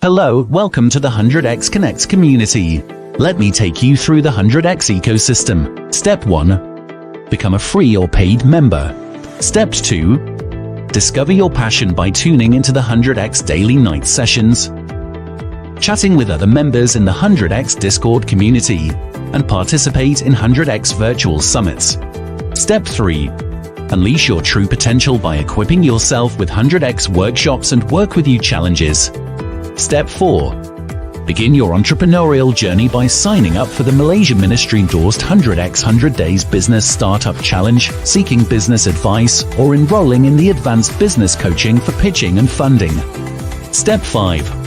Hello, welcome to the 100x Connects community. Let me take you through the 100x ecosystem. Step 1. Become a free or paid member. Step 2. Discover your passion by tuning into the 100x daily night sessions, chatting with other members in the 100x Discord community, and participate in 100x virtual summits. Step 3. Unleash your true potential by equipping yourself with 100x workshops and work with you challenges. Step 4. Begin your entrepreneurial journey by signing up for the Malaysia Ministry-endorsed 100x 100 Days Business Startup Challenge, seeking business advice, or enrolling in the Advanced Business Coaching for pitching and funding. Step 5.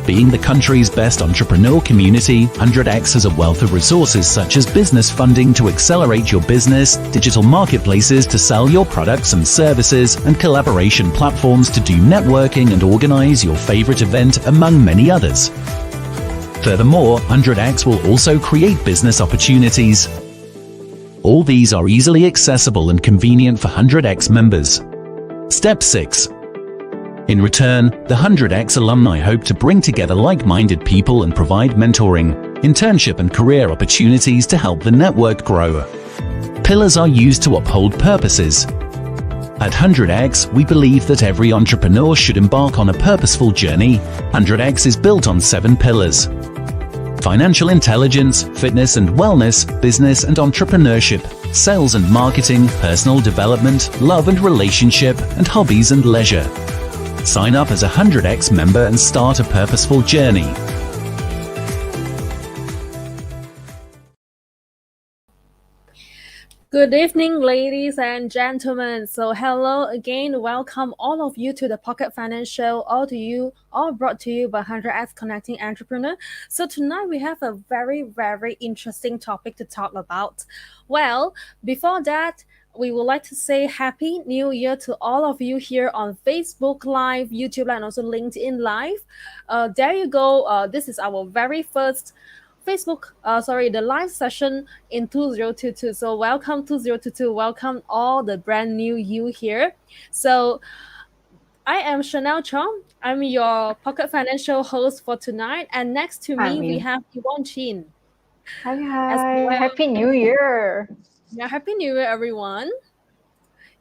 Being the country's best entrepreneur community, 100x has a wealth of resources such as business funding to accelerate your business, digital marketplaces to sell your products and services, and collaboration platforms to do networking and organize your favorite event, among many others. Furthermore, 100x will also create business opportunities. All these are easily accessible and convenient for 100x members. Step 6. In return, the 100x alumni hope to bring together like-minded people and provide mentoring, internship and career opportunities to help the network grow. Pillars are used to uphold purposes. At 100x, we believe that every entrepreneur should embark on a purposeful journey. 100x is built on 7 pillars: financial intelligence, fitness and wellness, business and entrepreneurship, sales and marketing, personal development, love and relationship, and hobbies and leisure. Sign up as a 100x member and start a purposeful journey. Good evening, ladies and gentlemen. So hello again, welcome all of you to the Pocket Finance Show, all brought to you by 100x Connecting Entrepreneur. So tonight we have a very interesting topic to talk about. Well, before that, we would like to say Happy New Year to all of you here on Facebook Live, YouTube Live, and also LinkedIn Live. There you go. This is our very first the live session in 2022. So welcome 2022. Welcome all the brand new you here. So I am Chanel Chong. I'm your Pocket Financial host for tonight. And next to me, we have Yvonne Chin. Hi. Well. Happy New Year. Yeah, Happy New Year, everyone.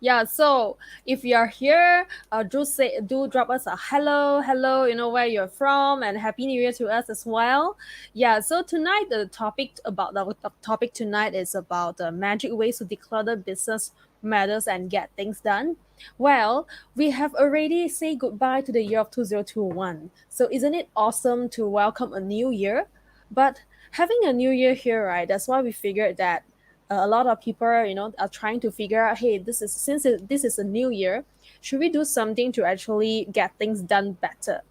Yeah, so if you're here, do drop us a hello, you know where you're from, and Happy New Year to us as well. Yeah, so tonight the topic tonight is about the magic ways to declutter business matters and get things done. Well, we have already said goodbye to the year of 2021. So isn't it awesome to welcome a new year? But having a new year here, right? That's why we figured that a lot of people, are trying to figure out, hey, this is a new year, should we do something to actually get things done better?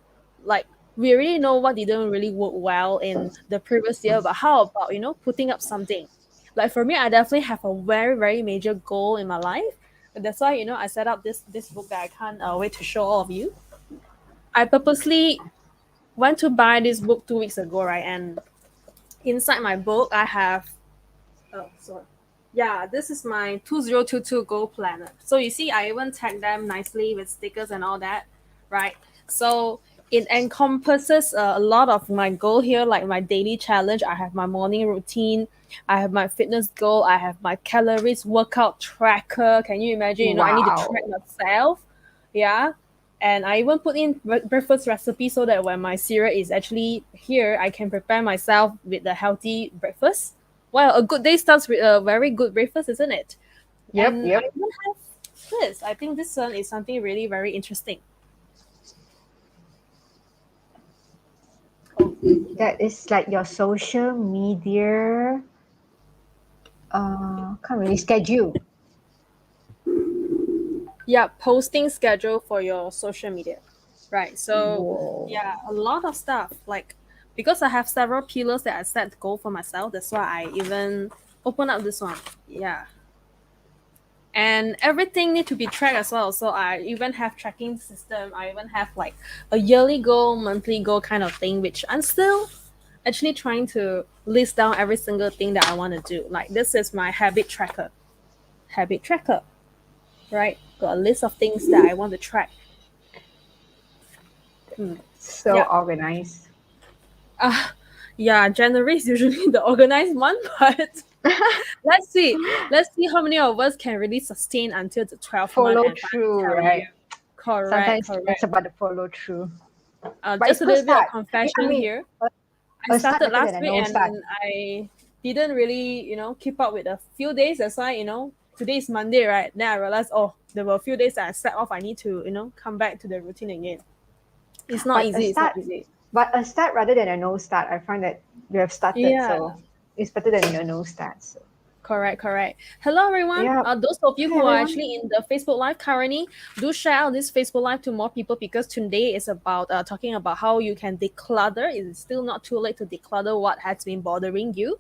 Like, we already know what didn't really work well in the previous year, but how about, putting up something? Like for me, I definitely have a very major goal in my life. And that's why, I set up this book that I can't wait to show all of you. I purposely went to buy this book 2 weeks ago, right? And inside my book, I have this is my 2022 goal planner. So you see, I even tagged them nicely with stickers and all that, right? So it encompasses a lot of my goal here, like my daily challenge. I have my morning routine, I have my fitness goal, I have my calories workout tracker. Can you imagine? Wow. I need to track myself. Yeah. And I even put in breakfast recipe so that when my cereal is actually here, I can prepare myself with a healthy breakfast. Well, a good day starts with a very good breakfast, isn't it? Yep. I even have this. I think this one is something really very interesting. That is like your social media can't really schedule. Yeah, posting schedule for your social media. Right. So Whoa. Yeah, a lot of stuff. Like, because I have several pillars that I set goal for myself, that's why I even open up this one. Yeah. And everything need to be tracked as well. So I even have tracking system. I even have like a yearly goal, monthly goal kind of thing, which I'm still actually trying to list down every single thing that I want to do. Like, this is my habit tracker. Right? Got a list of things that I want to track. So Yeah. organized. Yeah, January is usually the organized month, but let's see. Let's see how many of us can really sustain until the 12th month Follow and finally through, tell right? you. Correct, Sometimes it's correct. about the follow through. But Just it's a good little bit of start. I confession mean, here. a, I a start started better last than a week no start. and I didn't really, keep up with a few days. That's why, today is Monday, right? Then I realized, oh, there were a few days that I slept off. I need to, come back to the routine again. It's not But a easy. It's not start, easy. but a start rather than a no start. I find that you have started, Yeah. so it's better than a no start. So Correct, correct. Hello, everyone. yeah. Those of you Hi who are everyone. actually in the Facebook Live currently, do share out this Facebook Live to more people because today is about talking about how you can declutter. It's still not too late to declutter what has been bothering you.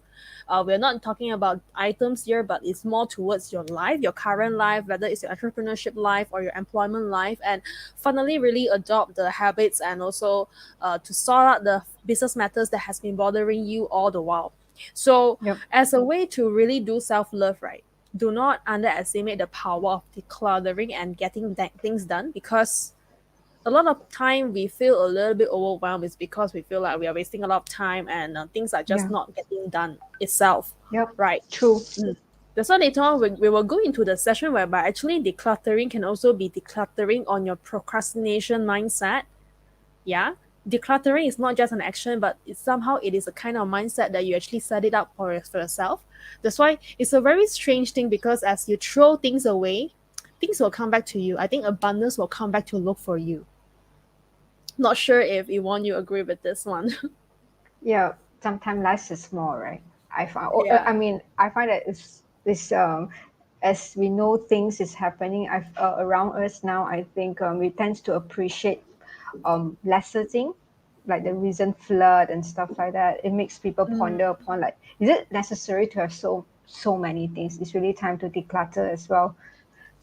We're not talking about items here, but it's more towards your life, your current life, whether it's your entrepreneurship life or your employment life, and finally really adopt the habits and also to sort out the business matters that has been bothering you all the while. So, Yep. as a way to really do self love, right? Do not underestimate the power of decluttering and getting things done because a lot of time we feel a little bit overwhelmed is because we feel like we are wasting a lot of time and things are just Yeah. not getting done itself, Yep. right? True. That's why later on we will go into the session whereby actually decluttering can also be decluttering on your procrastination mindset. Yeah, decluttering is not just an action, but it is a kind of mindset that you actually set it up for yourself. That's why it's a very strange thing because as you throw things away, things will come back to you. I think abundance will come back to look for you. Not sure if Yvonne you agree with this one. Yeah. Sometimes less is more, right? I find. Yeah. I mean, I find that it's as we know things is happening around us now. I think we tend to appreciate lesser thing like the recent flood and stuff like that. It makes people ponder upon like, is it necessary to have so many things? It's really time to declutter as well.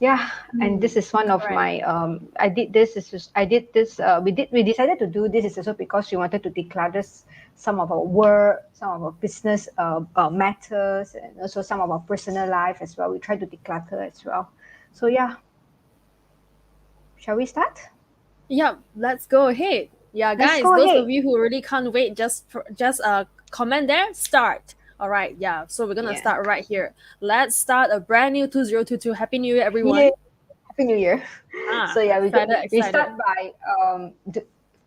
Yeah, and this is one of Correct. my I did this. This is I did this. We decided to do this is also because we wanted to declutter some of our work, some of our business matters, and also some of our personal life as well. We try to declutter as well. So yeah, shall we start? Yeah, let's go ahead. Yeah, Let's guys, go those ahead. of you who really can't wait, just comment there. Start. All right. Yeah. So we're gonna Yeah. start right here. Let's start a brand new 2022. Happy New Year, Yay. everyone. Happy New Year. So yeah, Excited, we excited. start by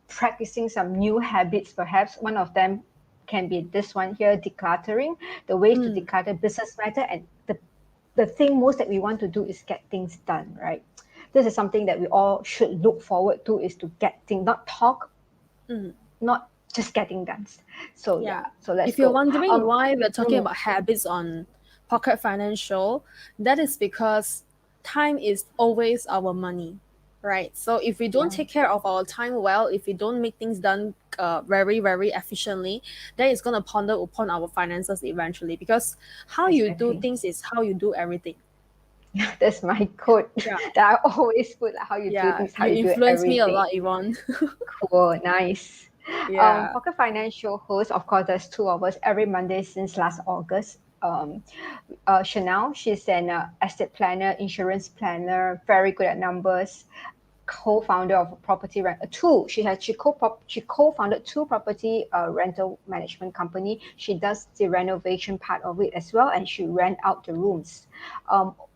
practicing some new habits. Perhaps one of them can be this one here, decluttering. The ways to declutter business matter, and the thing most that we want to do is get things done, right? This is something that we all should look forward to, is to get things, not talk, not just getting done. So Yeah. yeah, so let's If you're go. wondering why we're talking Mm, about habits on Pocket Financial, that is because time is always our money, right? So if we don't yeah, take care of our time well, if we don't make things done very, very efficiently, then it's going to ponder upon our finances eventually because how you do exactly. things is how you do everything. That's my quote Yeah. that I always put, like, how you do Yeah. things, how You you do influence me a everything. lot, Yvonne. Cool, nice. Yeah. Pocket Financial host, of course, there's two of us every Monday since last August. Chanel, she's an estate planner, insurance planner, very good at numbers, co-founder of a property two. She co-founded two property rental management company. She does the renovation part of it as well, and she rent out the rooms.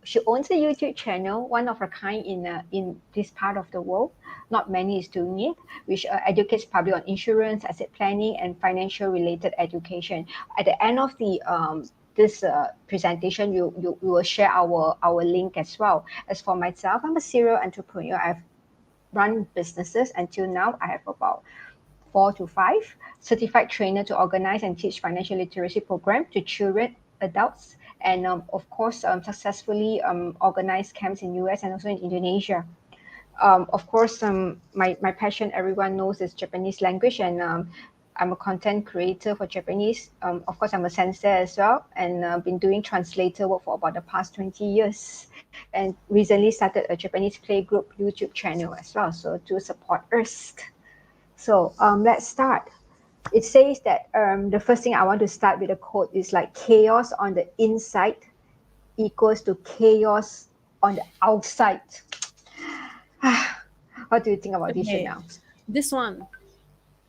She owns a YouTube channel, one of a kind in this part of the world. Not many is doing it, which educates public on insurance, asset planning, and financial related education. At the end of the this presentation, we will share our link as well. As for myself, I'm a serial entrepreneur. I've run businesses until now. I have about 4 to 5 certified trainer to organize and teach financial literacy program to children, adults, and of course successfully organized camps in US and also in Indonesia. Of course, my passion, everyone knows, is Japanese language, and I'm a content creator for Japanese. Of course, I'm a sensei as well, and been doing translator work for about the past 20 years. And recently started a Japanese playgroup YouTube channel as well, so to support us. So let's start. It says that the first thing I want to start with a quote is like, chaos on the inside equals to chaos on the outside. What do you think about this, Okay. Chanel? This one.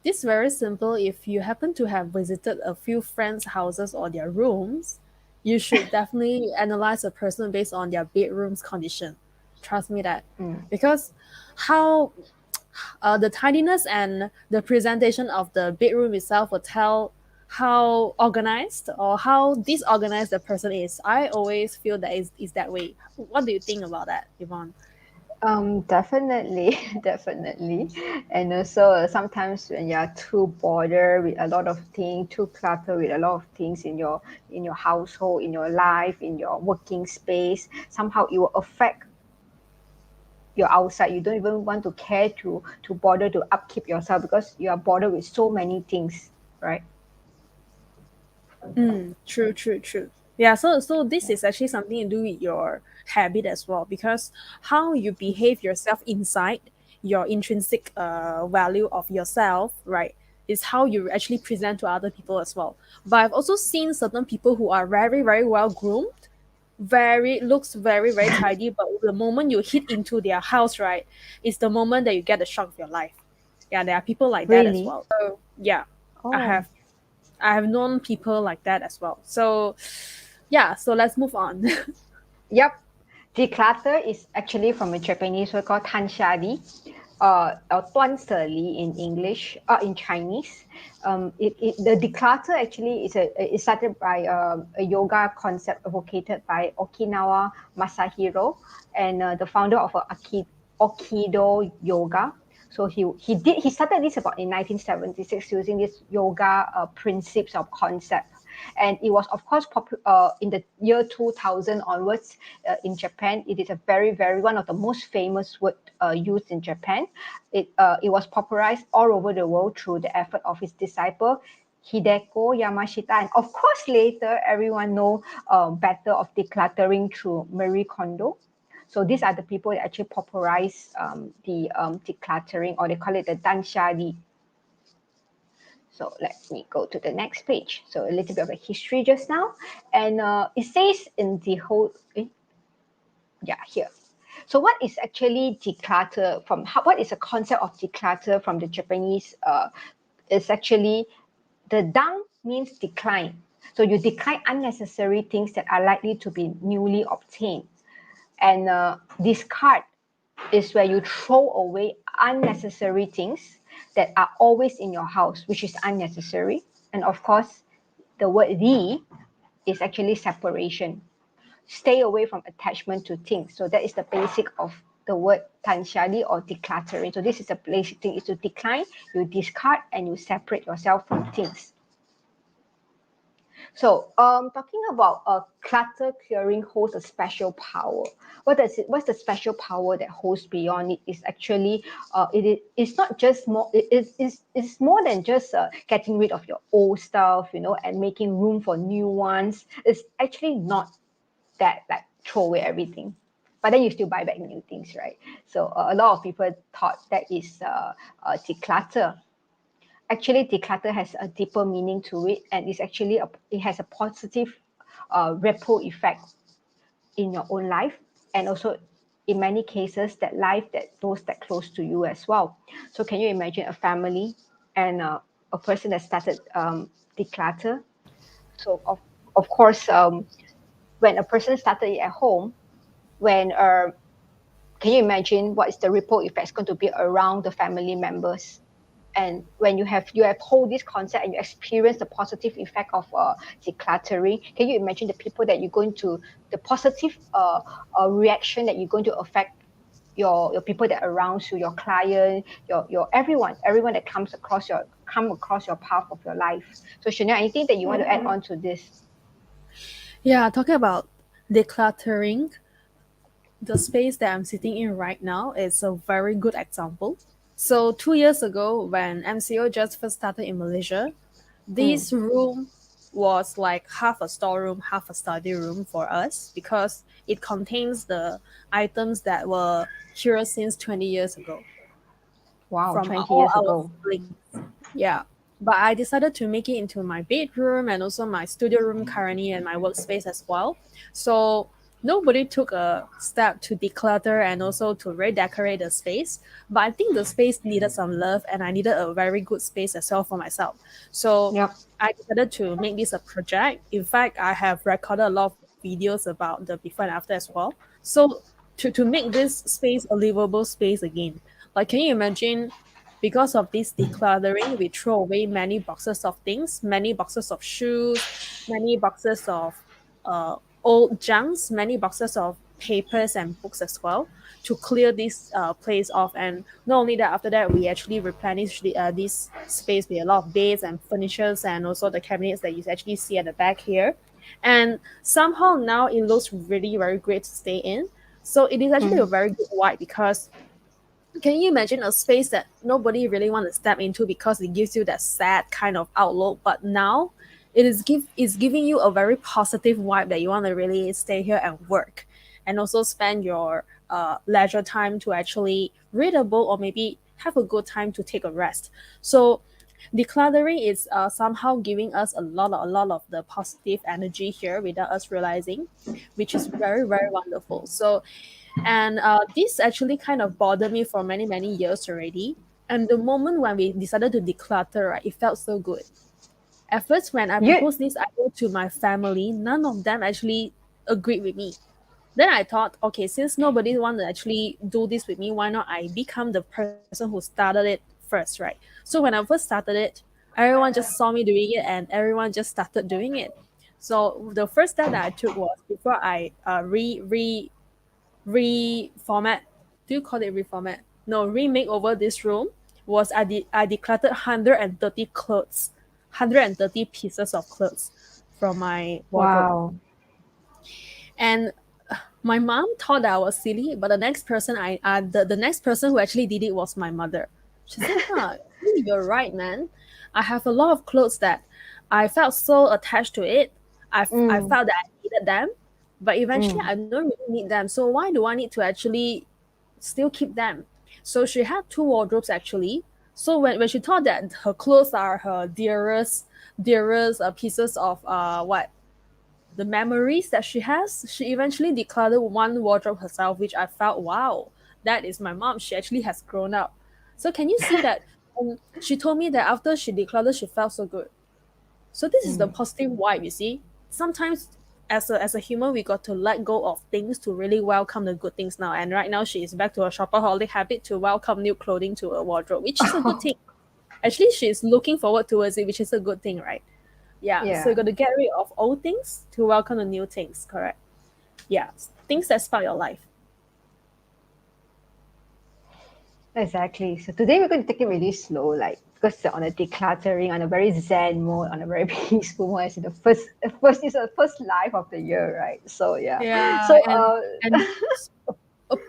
This is very simple. If you happen to have visited a few friends' houses or their rooms, you should definitely analyze a person based on their bedroom's condition. Trust me that. Because how the tidiness and the presentation of the bedroom itself will tell how organized or how disorganized the person is. I always feel that is that way. What do you think about that, Yvonne? Definitely, definitely. And also sometimes when you're too bothered with a lot of things, too cluttered with a lot of things in your household, in your life, in your working space, somehow it will affect your outside. You don't even want to care to bother to upkeep yourself because you are bothered with so many things, right? True, true, true. Yeah, so this is actually something to do with your habit as well, because how you behave yourself inside your intrinsic value of yourself, right, is how you actually present to other people as well. But I've also seen certain people who are very, very well groomed, very, very tidy, but the moment you hit into their house, right, is the moment that you get the shock of your life. Yeah, there are people like that as Really? well. So yeah, I Oh, have I have known people like that as well. So, yeah, so let's move on. yep. Declutter is actually from a Japanese word called 断舍离, or 断舍离 in English, in Chinese. The declutter actually is started by a yoga concept advocated by Okinawa Masahiro, and the founder of Aikido yoga. So he started this about in 1976 using this yoga principles of concept, and it was of course in the year 2000 onwards in Japan. It is a very one of the most famous word used in Japan. It was popularized all over the world through the effort of his disciple Hideko Yamashita, and of course later everyone know better of decluttering through Marie Kondo. So these are the people that actually popularize the decluttering, or they call it the danshari. So let me go to the next page. So a little bit of a history just now. And it says in the whole, here. So what is actually declutter what is the concept of declutter from the Japanese? Is actually the down means decline. So you decline unnecessary things that are likely to be newly obtained. And discard is where you throw away unnecessary things that are always in your house, which is unnecessary. And of course, the word "the" is actually separation. Stay away from attachment to things. So that is the basic of the word tanshali or decluttering. So this is the basic thing, is to decline, you discard, and you separate yourself from things. So, talking about clutter clearing holds a special power. What's the special power that holds beyond it? Is actually, it's not just more. It's more than just getting rid of your old stuff, and making room for new ones. It's actually not that like throw away everything, but then you still buy back new things, right? So a lot of people thought that is declutter. Actually, declutter has a deeper meaning to it, and it has a positive ripple effect in your own life, and also in many cases that life that those that close to you as well. So can you imagine a family and a person that started declutter? So of course, when a person started it at home, when can you imagine what is the ripple effect going to be around the family members? And when you have hold this concept and you experience the positive effect of decluttering, can you imagine the people that you're going to, the positive reaction that you're going to affect your people that are around you, your client, your everyone that come across your path of your life. So Chanel, anything that you want to add on to this? Yeah, talking about decluttering, the space that I'm sitting in right now is a very good example. So 2 years ago, when MCO just first started in Malaysia, Mm. this room was like half a storeroom, half a study room for us, because it contains the items that were here since 20 years ago Wow, from 20 all years our ago. siblings. Yeah. But I decided to make it into my bedroom and also my studio room currently, and my workspace as well. So nobody took a step to declutter and also to redecorate the space. But I think the space needed some love, and I needed a very good space as well for myself. So Yep. I decided to make this a project. In fact, I have recorded a lot of videos about the before and after as well. So to make this space a livable space again. Like, can you imagine? Because of this decluttering, we throw away many boxes of things, many boxes of shoes, many boxes of uh, old junks, many boxes of papers and books as well to clear this place off. And not only that, after that, we actually replenish this space with a lot of beds and furnitures and also the cabinets that you actually see at the back here. And somehow now it looks really very great to stay in. So it is actually a very good vibe because can you imagine a space that nobody really want to step into because it gives you that sad kind of outlook, but now is giving you a very positive vibe that you want to really stay here and work, and also spend your leisure time to actually read a book or maybe have a good time to take a rest. So decluttering is somehow giving us a lot of the positive energy here without us realizing, which is very very wonderful. So and this actually kind of bothered me for many, many years already. And the moment when we decided to declutter, right, it felt so good. At first, when I You proposed this idea to my family, none of them actually agreed with me. Then I thought, okay, since nobody want to actually do this with me, why not I become the person who started it first, right? So when I first started it, everyone just saw me doing it and everyone just started doing it. So the first step that I took was before I reformat. Do you call it reformat? No, remake over this room was I decluttered 130 clothes, 130 pieces of clothes from my wardrobe. wow. And my mom thought that I was silly, but the next person who actually did it was my mother. She said, "Huh, you're right, man. I have a lot of clothes that I felt so attached to it. I Mm, felt that I needed them, but eventually mm, I don't really need them. So why do I need to actually still keep them?" So she had two wardrobes actually. So when she thought that her clothes are her dearest pieces of what the memories that she has, she eventually decluttered one wardrobe herself, which I felt, wow, that is my mom. She actually has grown up. So can you see that? She told me that after she decluttered, she felt so good. So this is the mm. positive vibe, you see. Sometimes as a human, we got to let go of things to really welcome the good things now. And right now she is back to her shopaholic habit to welcome new clothing to her wardrobe, which is a good thing. Actually, she's looking forward towards it, which is a good thing, right? Yeah. So you Yeah, got to get rid of old things to welcome the new things, correct? Yeah. Things that spark your life. exactly. So today we're going to take it really slow, like because on a decluttering, on a very zen mode, on a very peaceful mode. It's the first is the first live of the year, right? So yeah. Yeah, So and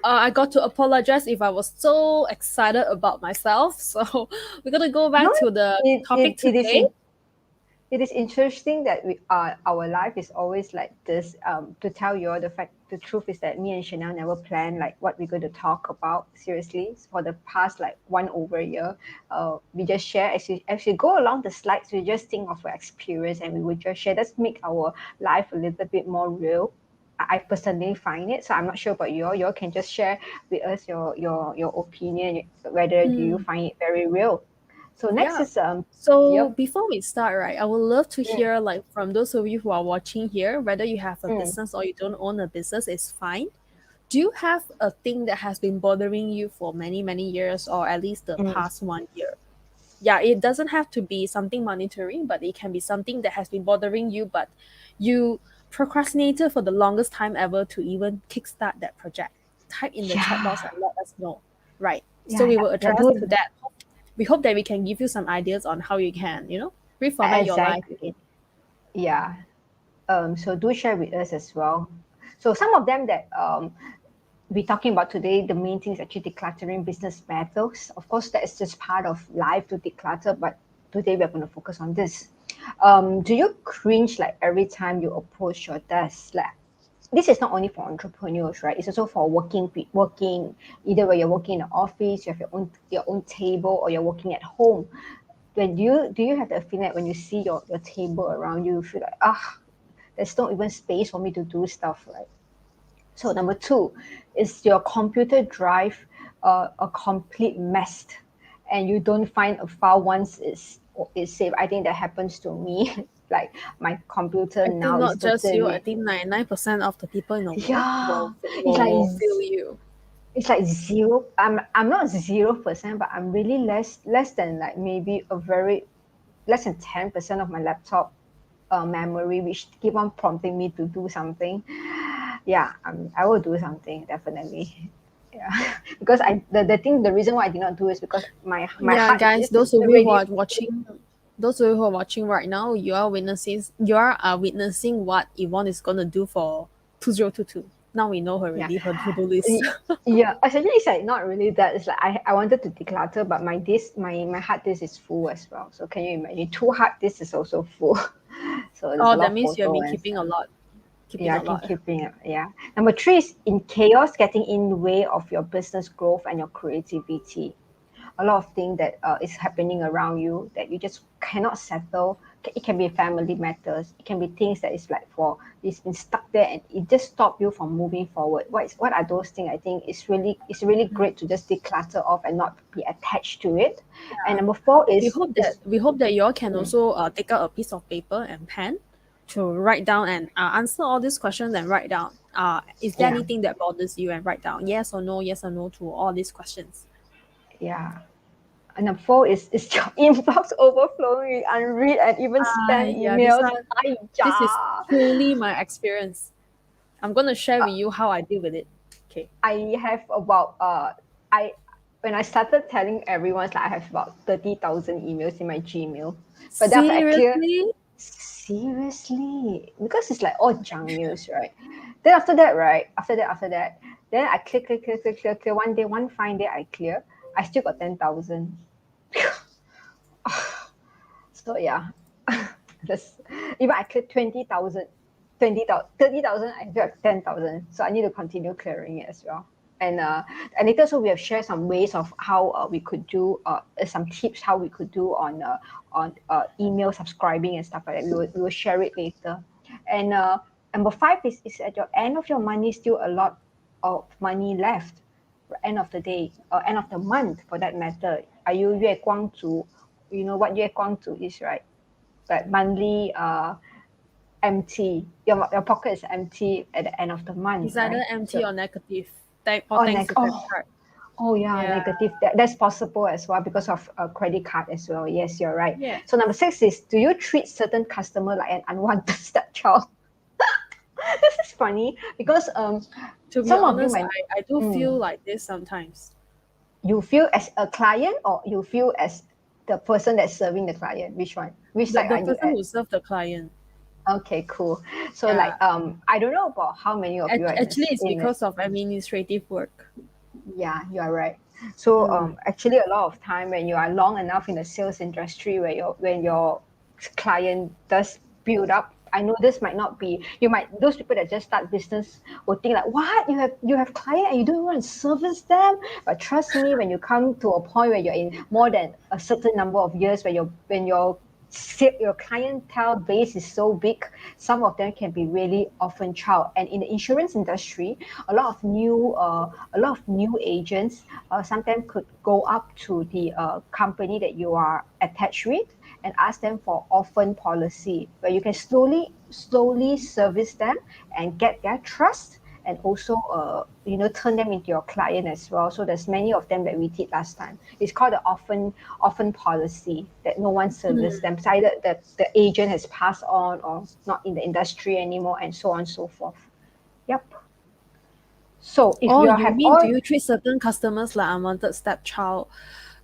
I got to apologize if I was so excited about myself. So we're gonna go no, back to the it, topic it, it is today. in, it is interesting that our life is always like this. To tell you all the truth is that me and Chanel never plan like what we're going to talk about seriously for the past like one over year. We just share as we go along the slides. We just think of our experience and we would just share. That's make our life a little bit more real. I personally find it. So I'm not sure about you all. You all can just share with us your opinion. Whether do you Mm, find it very real? So next yeah. is So yep. before we start, right, I would love to Mm, hear like from those of you who are watching here, whether you have a mm. business or you don't own a business, is fine. Do you have a thing that has been bothering you for many, many years or at least the Mm, past 1 year? Yeah, it doesn't have to be something monetary, but it can be something that has been bothering you, but you procrastinated for the longest time ever to even kickstart that project. Type in the chat box yeah, and let us know. Right. So yeah, we yeah, will yeah, address to do that. We hope that we can give you some ideas on how you can, reformat your life exactly. again. Yeah. So do share with us as well. So some of them that we're talking about today, the main thing is actually decluttering business methods. Of course, that is just part of life to declutter, but today we're going to focus on this. Do you cringe like every time you approach your desk? Like, this is not only for entrepreneurs, right? It's also for working either where you're working in the office, you have your own table, or you're working at home. When do you have that feeling like when you see your table around you, you feel like there's not even space for me to do stuff, right? So number 2 is your computer drive a complete mess, and you don't find a file once it's saved. I think that happens to me. Like my computer I think now is not just you. I totally, think 99% of the people in the world yeah. It's will like feel you. it's like zero. I'm not 0%, but I'm really less than like maybe a very less than 10% of my laptop memory, which keep on prompting me to do something. Yeah, I will do something definitely. Yeah, because the reason why I did not do is because my Yeah, hard guys, disk is those of you who already are watching, those of you who are watching right now, you are witnessing what Yvonne is gonna do for 2022. Now we know her yeah. already, her to-do list. Yeah, actually it's like not really that. It's like I wanted to declutter, but my hard disk is full as well. So can you imagine, 2 hard disks is also full. So there's a Oh, lot that of means you have photo been and keeping a stuff. lot. Keeping Yeah, I a can lot. keep it. Yeah. Number 3 is in chaos getting in the way of your business growth and your creativity. A lot of things that is happening around you that you just cannot settle. It can be family matters. It can be things that is like it's been stuck there and it just stop you from moving forward. What are those things? I think it's really great to just declutter off and not be attached to it. And number 4 We is hope that we hope that you all can mm, also take out a piece of paper and pen to write down and answer all these questions and write down. Is there yeah, anything that bothers you and write down yes or no to all these questions. yeah. And number 4 is your inbox overflowing with unread and even spam Yeah, this emails. one, this is Aiyah. truly my experience. I'm gonna share with you how I deal with it. Okay. I have about I when I started telling everyone, like I have about 30,000 emails in my Gmail. But then after I clear, Seriously? seriously, because it's like all junk mails, right? Then after that, right? After that, then I clear. One day, one fine day, I clear. I still got 10,000. So yeah, just even I clear 20,000, 20,000, 30,000, I still have 10,000. So I need to continue clearing it as well. And later, so we have shared some ways of how we could do some tips how we could do on email subscribing and stuff like that. We will share it later. And number 5 is at your end of your money, still a lot of money left. End of the day or end of the month for that matter. Are you 月光族? You know what 月光族 is, right? But monthly empty. Your pocket is empty at the end of the month, It's either right? empty So or negative. Thanks to credit card. oh yeah, Yeah. negative. That's possible as well because of a credit card as well. Yes, you're right. Yeah. So number 6 is, do you treat certain customer like an unwanted stepchild? This is funny because To be some of you honest, might I do feel like this sometimes. you feel as a client or you feel as the person that's serving the client. Which one? Which The, side the are you person at? who served the client. Okay, cool. So Yeah. like I don't know about how many of you are Actually, it's in it. because of administrative work. Yeah, you are right. So actually a lot of time when you are long enough in the sales industry where when your client does build up, I know this might not be, you might, those people that just start business will think like, what, you have client and you don't want to service them? But trust me, when you come to a point where you're in more than a certain number of years, when your clientele base is so big, some of them can be really orphan child. And in the insurance industry, a lot of new agents sometimes could go up to the company that you are attached with and ask them for orphan policy, where you can slowly service them and get their trust, and also turn them into your client as well. So there's many of them that we did last time. It's called the orphan policy, that no one service them. It's either the agent has passed on or not in the industry anymore, and so on and so forth. Yep. So if Oh, you you have mean do all you treat certain customers like unwanted stepchild?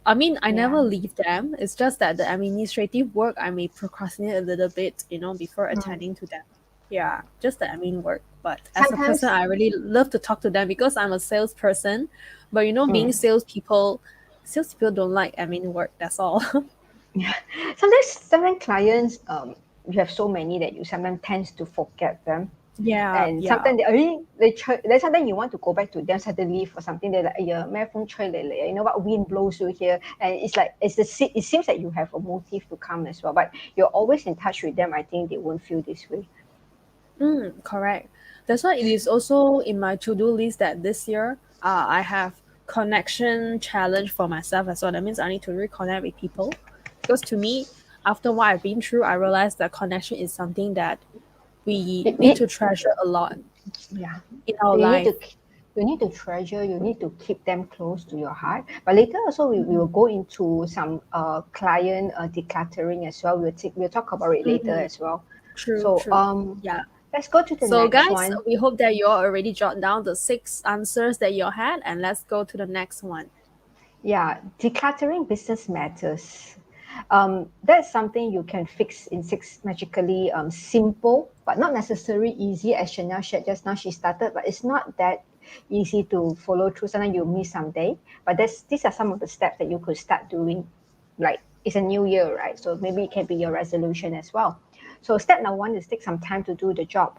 I mean, I yeah, never leave them. It's just that the administrative work I may procrastinate a little bit, before attending to them. Yeah, just the admin work. But as a person, sometimes I really love to talk to them because I'm a salesperson. But being salespeople don't like admin work. That's all. yeah, sometimes clients you have so many that you sometimes tends to forget them. Yeah, And yeah. sometimes then sometimes you want to go back to them suddenly for something. They're like, yeah, 咩風吹嚟嚟, you know what, wind blows you here. And it's like it seems like you have a motive to come as well, but you're always in touch with them. I think they won't feel this way. Correct. That's why it is also in my to-do list that this year I have connection challenge for myself as well. That means I need to reconnect with people. Because to me, after what I've been through, I realized that connection is something that we You need to need, treasure a lot yeah. in our You need life. to you need to treasure, you need to keep them close to your heart. But later also we will go into some client decluttering as well. We'll talk about it later Mhm. as well. True, So true. Yeah. let's go to the So next guys, one. we hope that you all already jot down the 6 answers that you had, and let's go to the next one. Yeah, decluttering business matters. That's something you can fix in six magically simple, but not necessarily easy. As Chanel shared just now, she started, but it's not that easy to follow through. Sometimes you miss someday, but these are some of the steps that you could start doing. Like it's a new year, right? So maybe it can be your resolution as well. So step number one is take some time to do the job.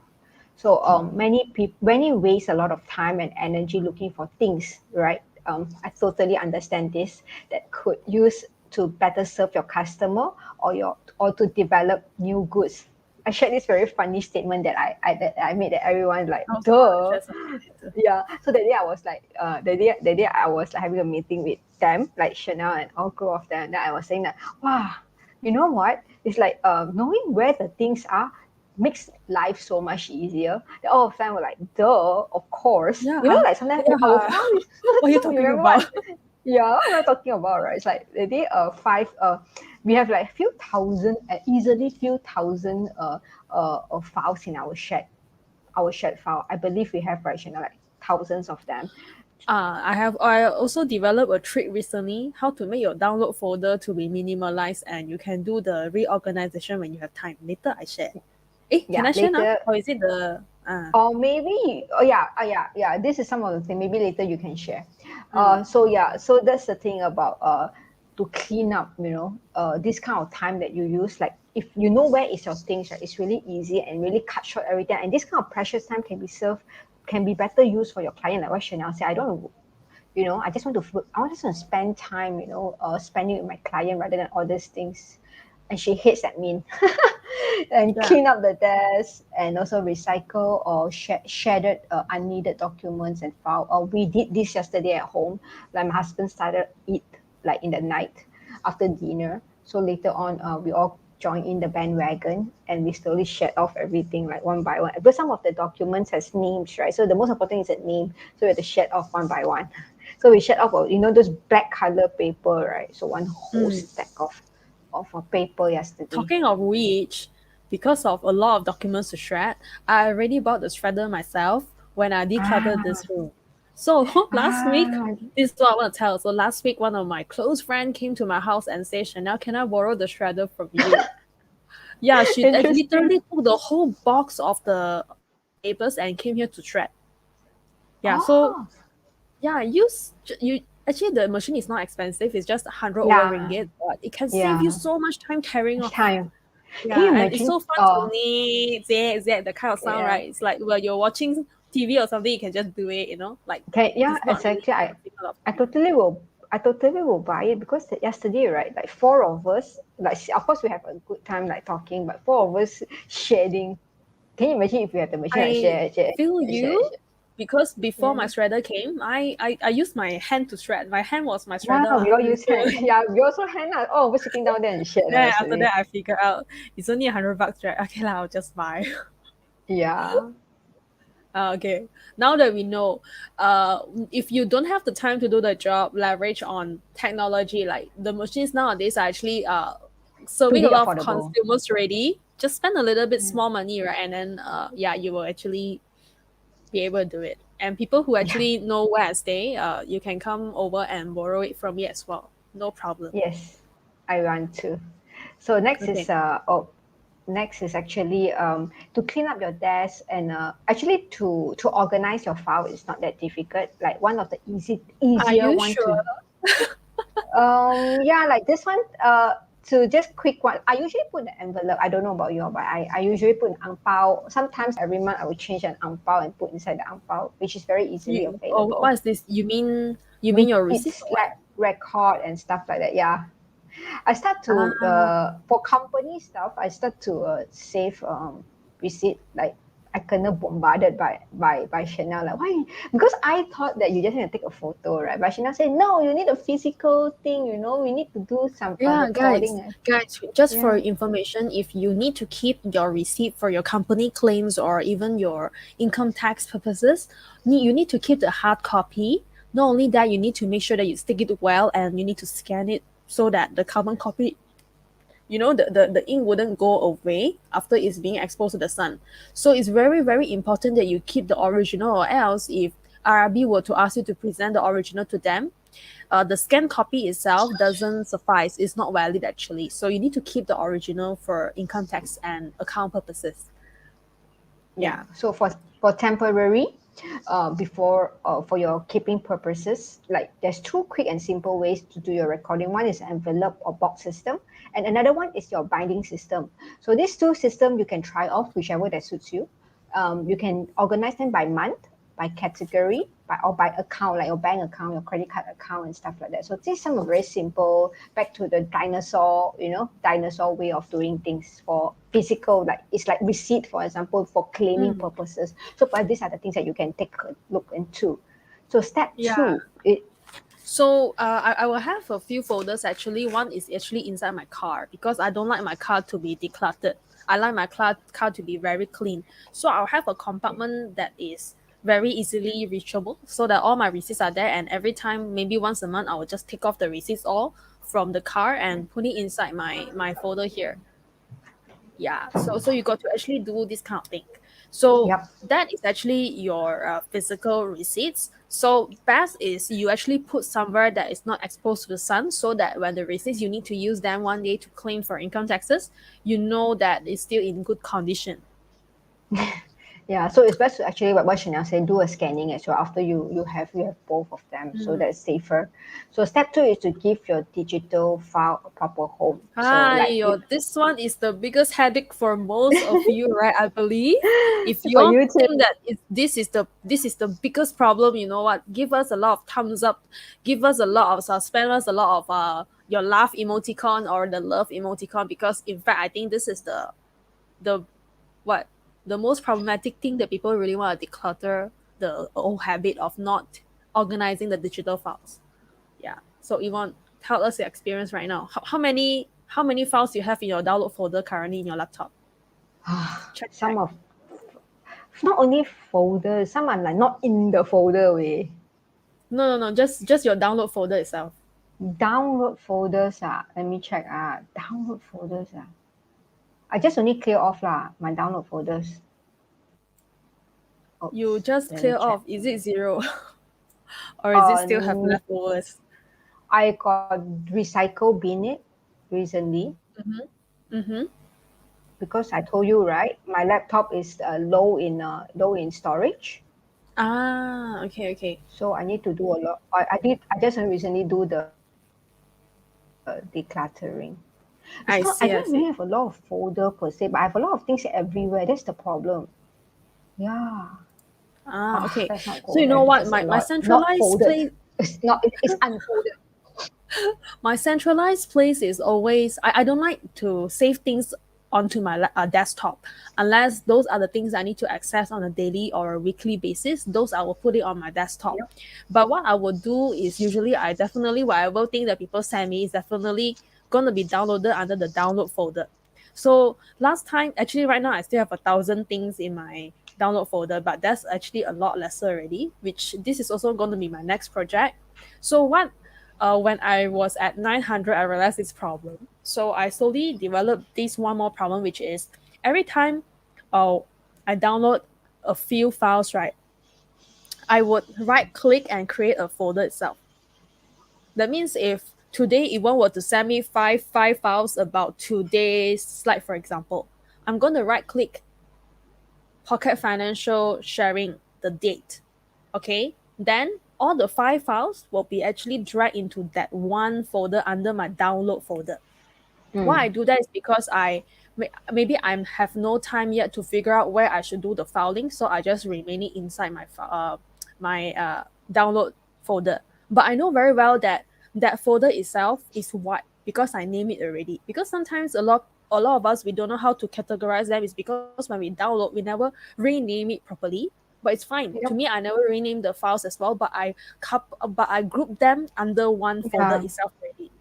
So many waste a lot of time and energy looking for things, right? I totally understand this that could use to better serve your customer or to develop new goods. I shared this very funny statement that I made that everyone like, I also want to duh. share something later. Yeah. So that day I was like, the day I was like having a meeting with them, like Chanel and all crew of them, then I was saying that, wow, you know what? It's like knowing where the things are makes life so much easier. Then all of them were like, duh, of course. Yeah. You know, like sometimes our Yeah. file is What are you so you talking remember about? what? Yeah, what am I talking about, right? It's like the day we have like few thousand, easily few thousand of files in our shared file. I believe we have right, Chanel, like thousands of them. I also developed a trick recently how to make your download folder to be minimalized, and you can do the reorganization when you have time. Later I share. Can Yeah, I share now? later. Or is it the Or maybe, oh yeah, yeah. This is some of the thing. Maybe later you can share. mm, So yeah, so that's the thing about to clean up. This kind of time that you use. Like if you know where is your things, right? It's really easy and really cut short everything. And this kind of precious time can be better used for your client. Like what Chanel said, I don't, I just want to spend time, spending with my client rather than all these things. And she hates admin. And yeah. clean up the desk and also recycle or shredded unneeded documents and file. We did this yesterday at home. Like my husband started it like in the night after dinner. So later on, we all joined in the bandwagon and we slowly shed off everything like one by one. Because some of the documents has names, right? So the most important is a name. So we have to shed off one by one. So we shed off, those black color paper, right? So one whole Mm. stack of a paper yesterday. Talking of which, because of a lot of documents to shred, I already bought the shredder myself when I decluttered Ah, this room. So last week, ah, this is what I want to tell. So last week, one of my close friends came to my house and said, Chanel, can I borrow the shredder from you? Yeah, she interesting. literally took the whole box of the papers and came here to shred. Yeah, so Oh, yeah, you actually the machine is not expensive. It's just 100 over yeah, ringgit, but it can save you yeah. so much time carrying Each off. time. Can you Yeah, and it's imagine? so fun to knit, the kind of sound, Yeah. right? It's like when you're watching TV or something, you can just do it, like Yeah, it's not really exactly. taking a lot of I time. totally will. I totally will buy it because yesterday, right? Like four of us, like of course we have a good time like talking, but four of us sharing. Can you imagine if we have the machine like I share, feel share, share, you share? because before my Yeah. shredder came, I used my hand to shred. My hand was my Yeah, shredder. we all use hand. Yeah, we also hand out. Oh, we're sitting down there and share Then after yesterday. that, I figured out it's only 100 bucks, right? Okay, lah, I'll just buy. Yeah. Okay, now that we know, if you don't have the time to do the job, leverage on technology. Like the machines nowadays are actually serving a Pretty lot of affordable. consumers already. Just spend a little bit Yeah. small money, right? And then yeah, you will actually be able to do it. And people who Yeah. actually know where I stay, you can come over and borrow it from me as well. No problem. Yes, I want to. So next Okay. is next is actually to clean up your desk and actually to organize your file is not that difficult. Like one of the Are easier you one to sure? yeah, like this one to just quick one. I usually put the envelope. I don't know about you, but I usually put an ang pao. Sometimes every month I will change an ang pao and put inside the ang pao, which is very easily Oh, available. what is this? You mean your receipt It's or what? like record and stuff like that. Yeah. I start to Ah, for company stuff. I start to save receipt like I kena bombarded by Chanel, like, why? Because I thought that you just need to take a photo, right? But Chanel said, no, you need a physical thing, you know, we need to do some Yeah, recording. guys, just for Yeah. your information, if you need to keep your receipt for your company claims or even your income tax purposes, you need to keep the hard copy. Not only that, you need to make sure that you stick it well and you need to scan it so that the carbon copy, the ink wouldn't go away after it's being exposed to the sun. So it's very, very important that you keep the original, or else if RRB were to ask you to present the original to them, the scanned copy itself doesn't suffice. It's not valid actually. So you need to keep the original for income tax and account purposes. Yeah. So for temporary, before for your keeping purposes, like there's two quick and simple ways to do your recording. One is envelope or box system, and another one is your binding system. So these two systems you can try off whichever that suits you. You can organize them by month, by category, or by account, like your bank account, your credit card account, and stuff like that. So this is some very simple, back to the dinosaur way of doing things for physical, like it's like receipt, for example, for claiming purposes. So but these are the things that you can take a look into. So step Yeah. 2, So I will have a few folders actually. One is actually inside my car because I don't like my car to be decluttered. I like my car to be very clean. So I'll have a compartment that is very easily reachable so that all my receipts are there, and every time, maybe once a month, I will just take off the receipts all from the car and put it inside my folder here. Yeah, so you got to actually do this kind of thing. So Yep. that is actually your physical receipts. So best is you actually put somewhere that is not exposed to the sun, so that when the receipts you need to use them one day to claim for income taxes, you know that it's still in good condition. Yeah, so it's best to actually what Chanel said, do a scanning as well after you have both of them, so that's safer. So step 2 is to give your digital file a proper home. So like This one is the biggest headache for most of you, right? I believe. If you for all you too. think that this is the biggest problem, you know what? Give us a lot of thumbs up. Give us a lot of spam us a lot of your laugh emoticon or the love emoticon, because in fact I think this is the what the most problematic thing that people really want to declutter, the old habit of not organizing the digital files. Yeah. So Yvonne, tell us your experience right now. How many files you have in your download folder currently in your laptop? Check. Some of not only folders, some are like not in the folder way. No. Just your download folder itself. Download folders, let me check. Download folders, I just only clear off my download folders. Oops, You just let me clear check. off. Is it zero? Or is it still have No, leftovers? I got recycle bin it recently Mm-hmm. because I told you, right, my laptop is low in storage. Okay. So I need to do a lot. I just recently do the decluttering. I I see. don't really have a lot of folder per se, but I have a lot of things everywhere. That's the problem. Yeah. Okay. Let's not go So you there know what? because a My lot not centralized folded. place It's unfolded. my centralized place is always I don't like to save things onto my desktop unless those are the things I need to access on a daily or a weekly basis. Those I will put it on my desktop. Yep. But what I will do is usually I definitely whatever thing that people send me is definitely going to be downloaded under the download folder. So last time, actually right now I still have 1,000 things in my download folder, but that's actually a lot lesser already, which this is also going to be my next project. So when I was at 900, I realized this problem. So I slowly developed this one more problem, which is every time I download a few files, right, I would right click and create a folder itself. That means if today Yvonne were to send me five files about today's slide, for example, I'm going to right click Pocket Financial sharing the date. Okay, then all the 5 files will be actually dragged into that one folder under my download folder. Why I do that is because maybe I have no time yet to figure out where I should do the filing, so I just remain it inside my download folder. But I know very well that that folder itself is what, because I name it already. Because sometimes a lot a lot of us, we don't know how to categorize them is because when we download, we never rename it properly. But it's fine. To Yep. me, I never renamed the files as well, but I group them under one folder Yeah. itself already.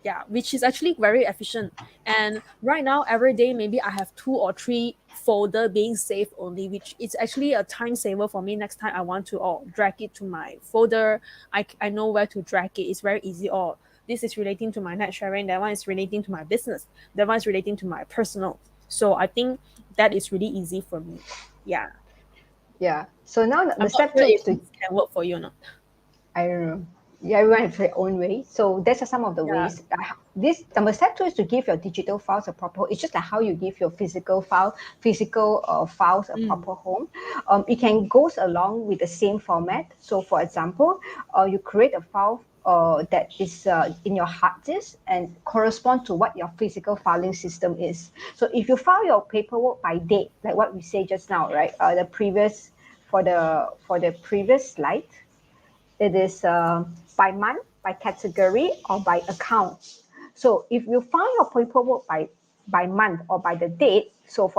Yeah, which is actually very efficient. And right now, every day, maybe I have 2 or 3 folder being saved only, which is actually a time saver for me. Next time I want to drag it to my folder, I know where to drag it. It's very easy. Or this is relating to my net sharing, that one is relating to my business, that one is relating to my personal. So I think that is really easy for me. Yeah. Yeah. So now the I'm not step sure 2 is if to, this can work for you or not. I don't know. Yeah, everyone has their own way. So these are some of the Yeah. ways. This number step 2 is to give your digital files a proper home. It's just like how you give your physical files a proper home. It can goes along with the same format. So for example, you create a file that is in your hard disk and correspond to what your physical filing system is. So if you file your paperwork by date, like what we say just now, right? The previous for the previous slide, it is by month, by category, or by account. So if you file your paperwork by month or by the date, so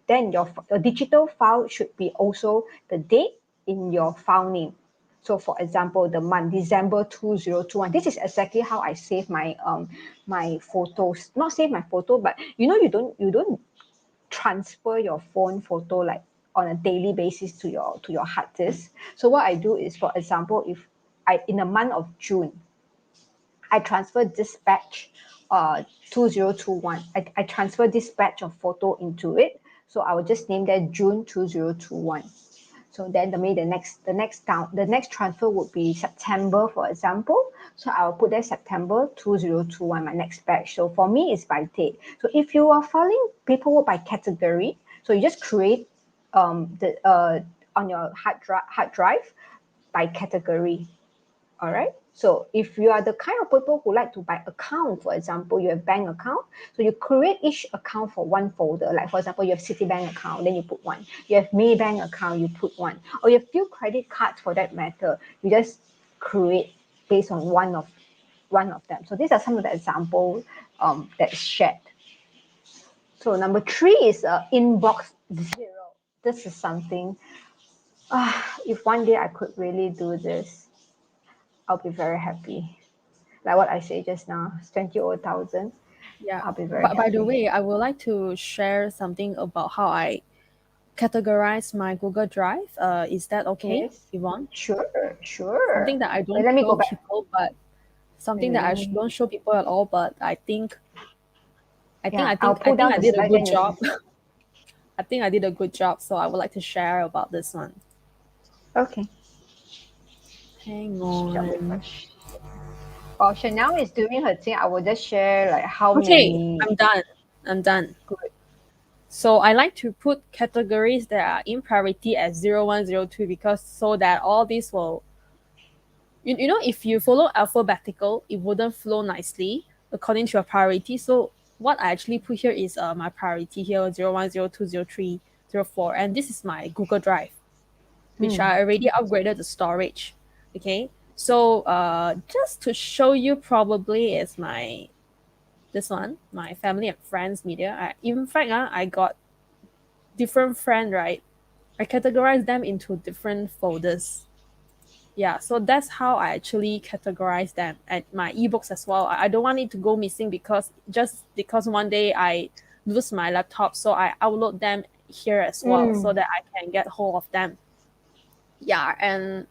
then your digital file should be also the date in your file name. So for example, the month December 2021. This is exactly how I save my photos. Not save my photo, but you don't transfer your phone photo like on a daily basis to your hard disk. So what I do is, for example, if I in the month of June, I transfer this batch 2021. I transfer this batch of photo into it. So I will just name that June 2021. So then the next transfer would be September, for example. So I will put there September 2021, my next batch. So for me, it's by date. So if you are filing paperwork by category, so you just create on your hard drive by category. All right. So if you are the kind of people who like to buy account, for example, you have bank account, so you create each account for one folder. Like for example, you have Citibank account, then you put one. You have Maybank account, you put one. Or you have few credit cards for that matter. You just create based on one of them. So these are some of the examples that's shared. So number 3 is inbox 0. This is something. If one day I could really do this, I'll be very happy. Like what I said just now, it's 20,000. Yeah. I'll be very But by the happy. way, I would like to share something about how I categorize my Google Drive. Is that okay, Yes, Yvonne? sure. Something that I Wait, don't let me go show back. people, but something Wait, that let I me. don't show people at all. But Yeah, I'll pull down I the did a slide. good Then you. job. I think I did a good job. So I would like to share about this one. Okay. Hang Shall we on. first? While Chanel is doing her thing, I will just share like how Okay, many. I'm done. I'm done. Good. So I like to put categories that are in priority as 0102 because so that all these will you know, if you follow alphabetical, it wouldn't flow nicely according to your priority. So what I actually put here is my priority here 01, 02, 03, 04, and this is my Google Drive, which I already upgraded the storage. Okay, so just to show you, probably is my this one, my family and friends media. In fact, I got different friend, right? I categorize them into different folders. Yeah, so that's how I actually categorize them and my ebooks as well. I don't want it to go missing because one day I lose my laptop, so I upload them here as well so that I can get hold of them. Yeah, and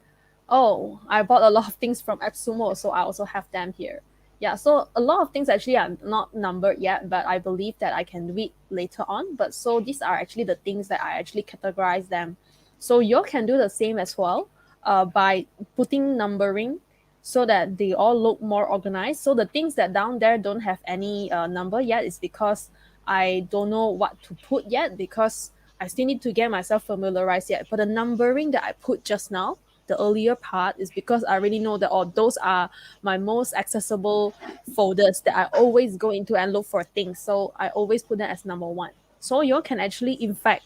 I bought a lot of things from AppSumo, so I also have them here. Yeah, so a lot of things actually are not numbered yet, but I believe that I can read later on. But so these are actually the things that I actually categorize them. So you can do the same as well by putting numbering so that they all look more organized. So the things that down there don't have any number yet is because I don't know what to put yet because I still need to get myself familiarized yet. But the numbering that I put just now, the earlier part, is because I already know that those are my most accessible folders that I always go into and look for things. So I always put them as number 1. So you can actually, in fact,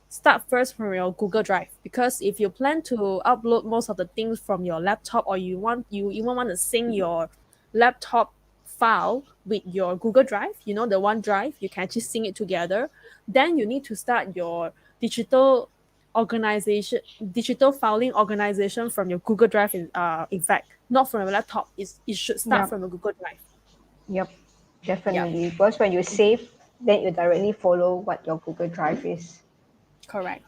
start first from your Google Drive, because if you plan to upload most of the things from your laptop, or you even want to sync your laptop file with your Google Drive, you know, the OneDrive, you can actually sync it together. Then you need to start your digital filing organization from your Google Drive in fact, not from a laptop. It should start Yep. from a Google Drive. Yep. Yeah, Definitely. Because when you save, then you directly follow what your Google Drive is. correct.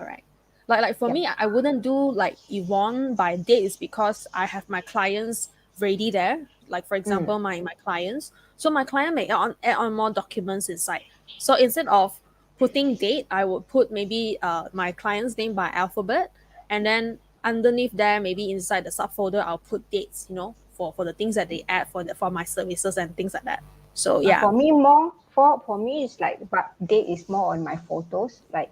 Like for Yep. me, I wouldn't do like Yvonne by dates because I have my clients ready there. Like for example, my clients. So my client may add on more documents inside. So instead of putting date, I would put maybe my client's name by alphabet, and then underneath there, maybe inside the subfolder, I'll put dates. You know, for the things that they add for my services and things like that. So yeah. For me, it's like, but date is more on my photos, like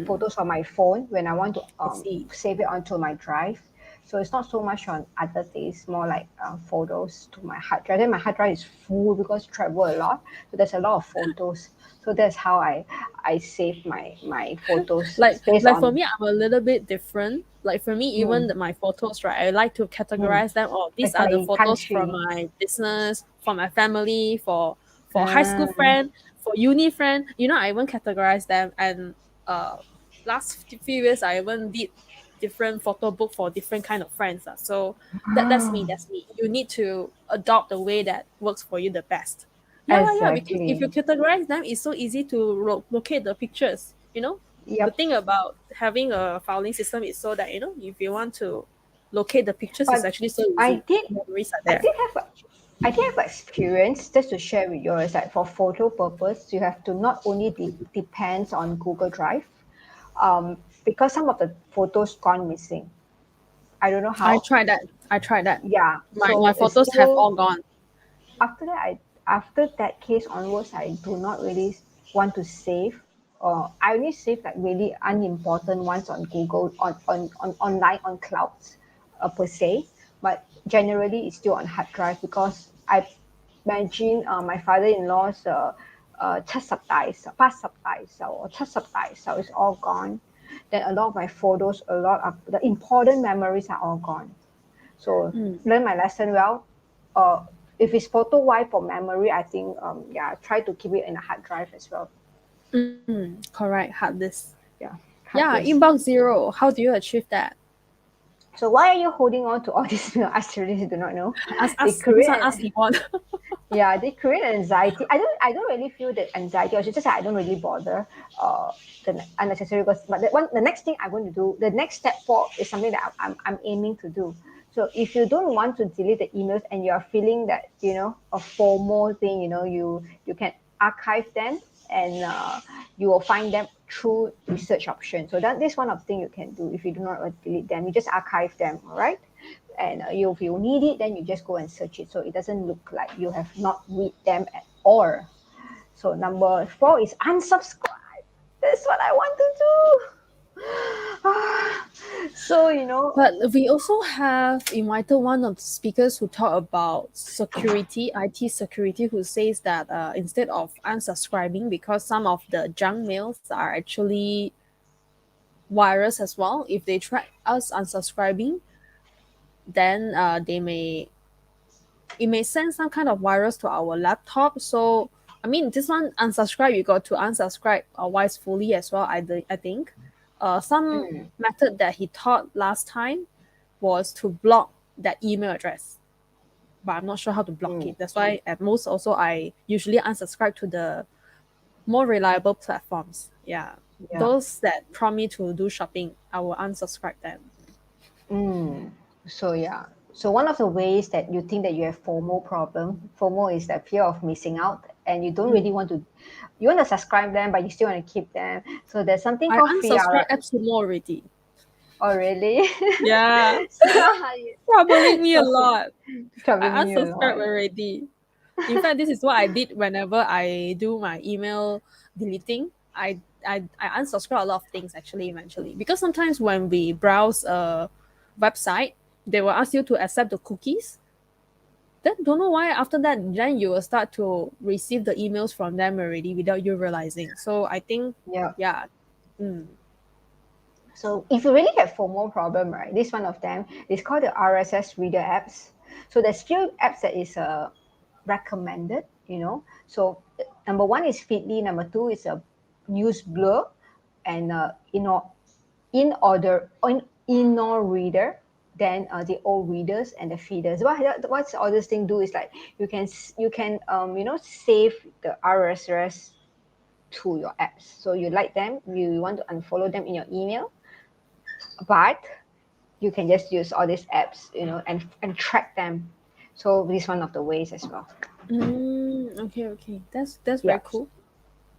photos on my phone when I want to see. save it onto my drive. So it's not so much on other things, more like photos to my hard drive. Then my hard drive is full because I travel a lot, so there's a lot of photos. So that's how I save my photos. like Based like on for me, I'm a little bit different. Like for me, even my photos, right, I like to categorize them. Oh, these are the photos from country. my business, for my family, for high school Ah, friend, for uni friend. You know, I even categorize them. And last few years, I even did different photo book for different kind of friends. So that's me. That's me. You need to adopt the way that works for you the best. Yeah. Because if you exactly. categorize them, it's so easy to locate the pictures. You know, the Yep. thing about having a filing system is so that, you know, if you want to locate the pictures, it's But actually so I easy. did Memories are I there. did have I did have experience just to share with you. Is that for photo purpose, you have to not only depends on Google Drive, because some of the photos gone missing. I don't know I how. tried that. I tried that. Yeah, My so it's photos have still all gone. after that. After that case onwards, I do not really want to save. I only save like really unimportant ones on Google on online on clouds, per se. But generally, it's still on hard drive because I imagine my father-in-law's 七十大壽 or 七十大壽 is all gone. Then a lot of my photos, a lot of the important memories are all gone. So learn my lesson well. Uh, if it's photo wise for memory, I think try to keep it in a hard drive as well. Correct. Had this. Yeah, hard Yeah, disk. inbox zero. How do you achieve that? So why are you holding on to all this? I really do not know. They Ask this one. create Ask Yvonne. they create anxiety. I don't really feel that anxiety. Or just I don't really bother the unnecessary. But the next thing I want to do, the next step for is something that I'm aiming to do. So if you don't want to delete the emails and you are feeling that a formal thing, you can archive them, and you will find them through research option. So that is one of the thing you can do. If you do not want to delete them, you just archive them. All right. And if you need it, then you just go and search it, so it doesn't look like you have not read them at all. So number 4 is unsubscribe. That's what I want to do. So But we also have invited one of the speakers who talk about security, IT security, who says that instead of unsubscribing, because some of the junk mails are actually virus as well. If they track us unsubscribing, then it may send some kind of virus to our laptop. So I mean, this one unsubscribe, you got to unsubscribe wisely as well. I think some method that he taught last time was to block that email address, but I'm not sure how to block it. That's why at most also I usually unsubscribe to the more reliable platforms. Yeah, yeah. those that prompt me to do shopping, I will unsubscribe them. So so one of the ways that you think that you have FOMO is that fear of missing out, and you don't really want to. You want to subscribe them, but you still want to keep them. So there's something I called unsubscribe AppSumo already. Oh, really? Yeah, So, troubling me a so lot. I troubling you a unsubscribe lot. already. In fact, this is what I did whenever I do my email deleting. I unsubscribe a lot of things actually eventually, because sometimes when we browse a website, they will ask you to accept the cookies. Then don't know why after that, then you will start to receive the emails from them already without you realizing. So I think, Yeah. yeah, So if you really have FOMO problem, right? This one of them is called the RSS reader apps. So there's few apps that is recommended, So number one is Feedly, number two is a 𝗂𝗲𝗄𝗃, and 𝗓𝗏𝗏𝗏𝗏𝗏𝗏𝗏𝗏𝗏𝗏𝗏𝗏, then the old readers and the feeders. What's all this thing do is like you can save the RSS to your apps. So you like them, you want to unfollow them in your email, but you can just use all these apps, and track them. So this is one of the ways as well. Okay. That's very cool.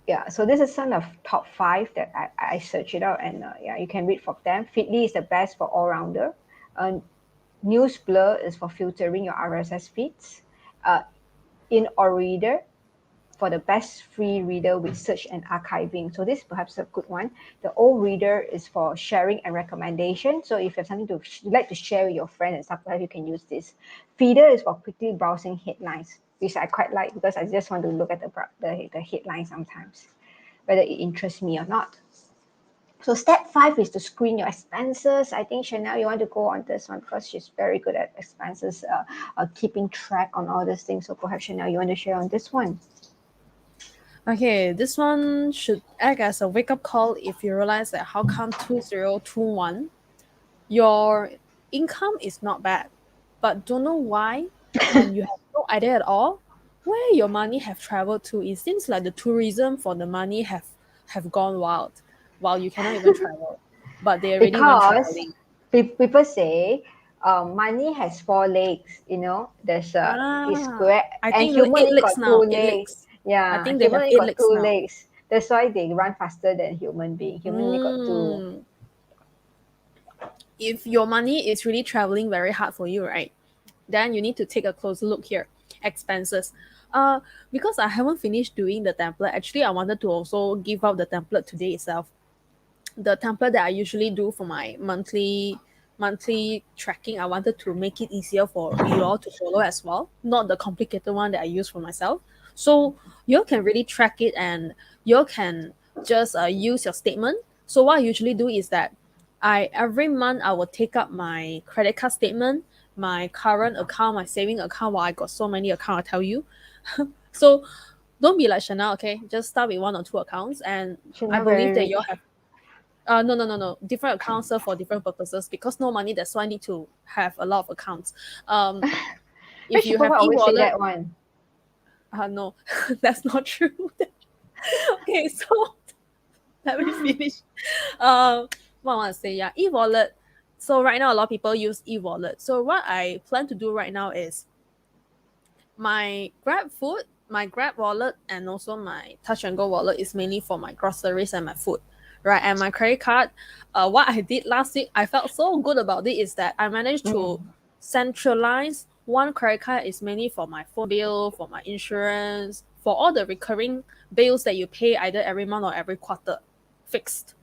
Yeah, so this is some of top 5 that I searched it out, and you can read from them. Feedly is the best for all-rounder. 𝗂𝗲𝗄𝗏 is for filtering your RSS feeds. 𝗓𝗏𝗏𝗏𝗏𝗏 for the best free reader with search and archiving. So this is perhaps a good one. The old reader is for sharing and recommendation. So if you have something you like to share with your friend and stuff like that, you can use this. Feeder is for quickly browsing headlines, which I quite like because I just want to look at the headline sometimes, whether it interests me or not. So step 5 is to screen your expenses. I think Chanel, you want to go on this one because she's very good at expenses, keeping track on all these things. So perhaps Chanel, you want to share on this one? Okay, this one should act as a wake-up call if you realize that how come 2021, your income is not bad, but don't know why, and you have no idea at all where your money have traveled to. It seems like the tourism for the money have gone wild, while you cannot even travel, but they already went traveling. People say money has 4 legs, there's it's square, I and think human 8 got legs 2 now. 8 legs. legs. Yeah, I think they have human 8 got legs 2 now. legs. That's why they run faster than human being. Human only got 2. If your money is really traveling very hard for you, right, then you need to take a closer look here. Expenses. Because I haven't finished doing the template, actually I wanted to also give out the template today itself. The template that I usually do for my monthly tracking, I wanted to make it easier for you all to follow as well, not the complicated one that I use for myself. So you can really track it, and you can just use your statement. So what I usually do is that every month I will take up my credit card statement, my current account, my saving account. Well, I got so many accounts, I tell you. So don't be like Chanel, okay? Just start with 1 or 2 accounts, and I believe that you have no. Different accounts serve for different purposes. Because no money, that's why I need to have a lot of accounts. If you have always say e-wallet, that one. no, that's not true. Okay, so let me finish. What I want to say, yeah, e-wallet. So right now, a lot of people use e-wallet. So what I plan to do right now is my Grab food, my Grab wallet, and also my Touch and Go wallet is mainly for my groceries and my food. Right, and my credit card, what I did last week, I felt so good about it, is that I managed to centralize one credit card is mainly for my phone bill, for my insurance, for all the recurring bills that you pay either every month or every quarter, fixed.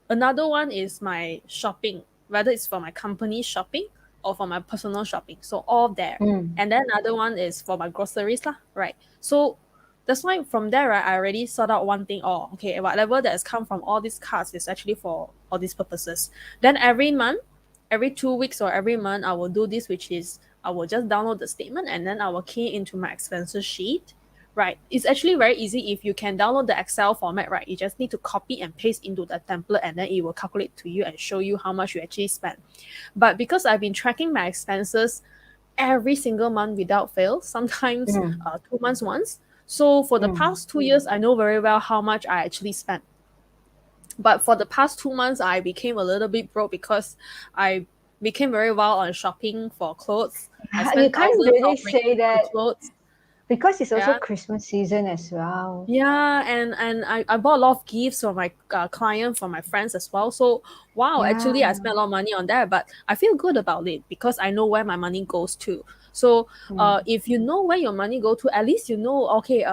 Another one is my shopping, whether it's for my company shopping or for my personal shopping. So all there. And then another one is for my groceries lah, right? So that's why from there, right, I already sort out one thing. Oh, okay, whatever that has come from all these cards is actually for all these purposes. Then every month, every 2 weeks or every month, I will do this, which is I will just download the statement and then I will key into my expenses sheet. Right. It's actually very easy. If you can download the Excel format, right, you just need to copy and paste into the template, and then it will calculate to you and show you how much you actually spend. But because I've been tracking my expenses every single month without fail, sometimes 2 months once. So for the past 2 years, I know very well how much I actually spent. But for the past 2 months, I became a little bit broke because I became very wild on shopping for clothes. I spent You can't thousands really of say that clothes. because it's also Christmas season as well. Yeah, and I bought a lot of gifts for my client, for my friends as well. So wow, actually I spent a lot of money on that, but I feel good about it because I know where my money goes to. So if you know where your money go to, at least you know, okay,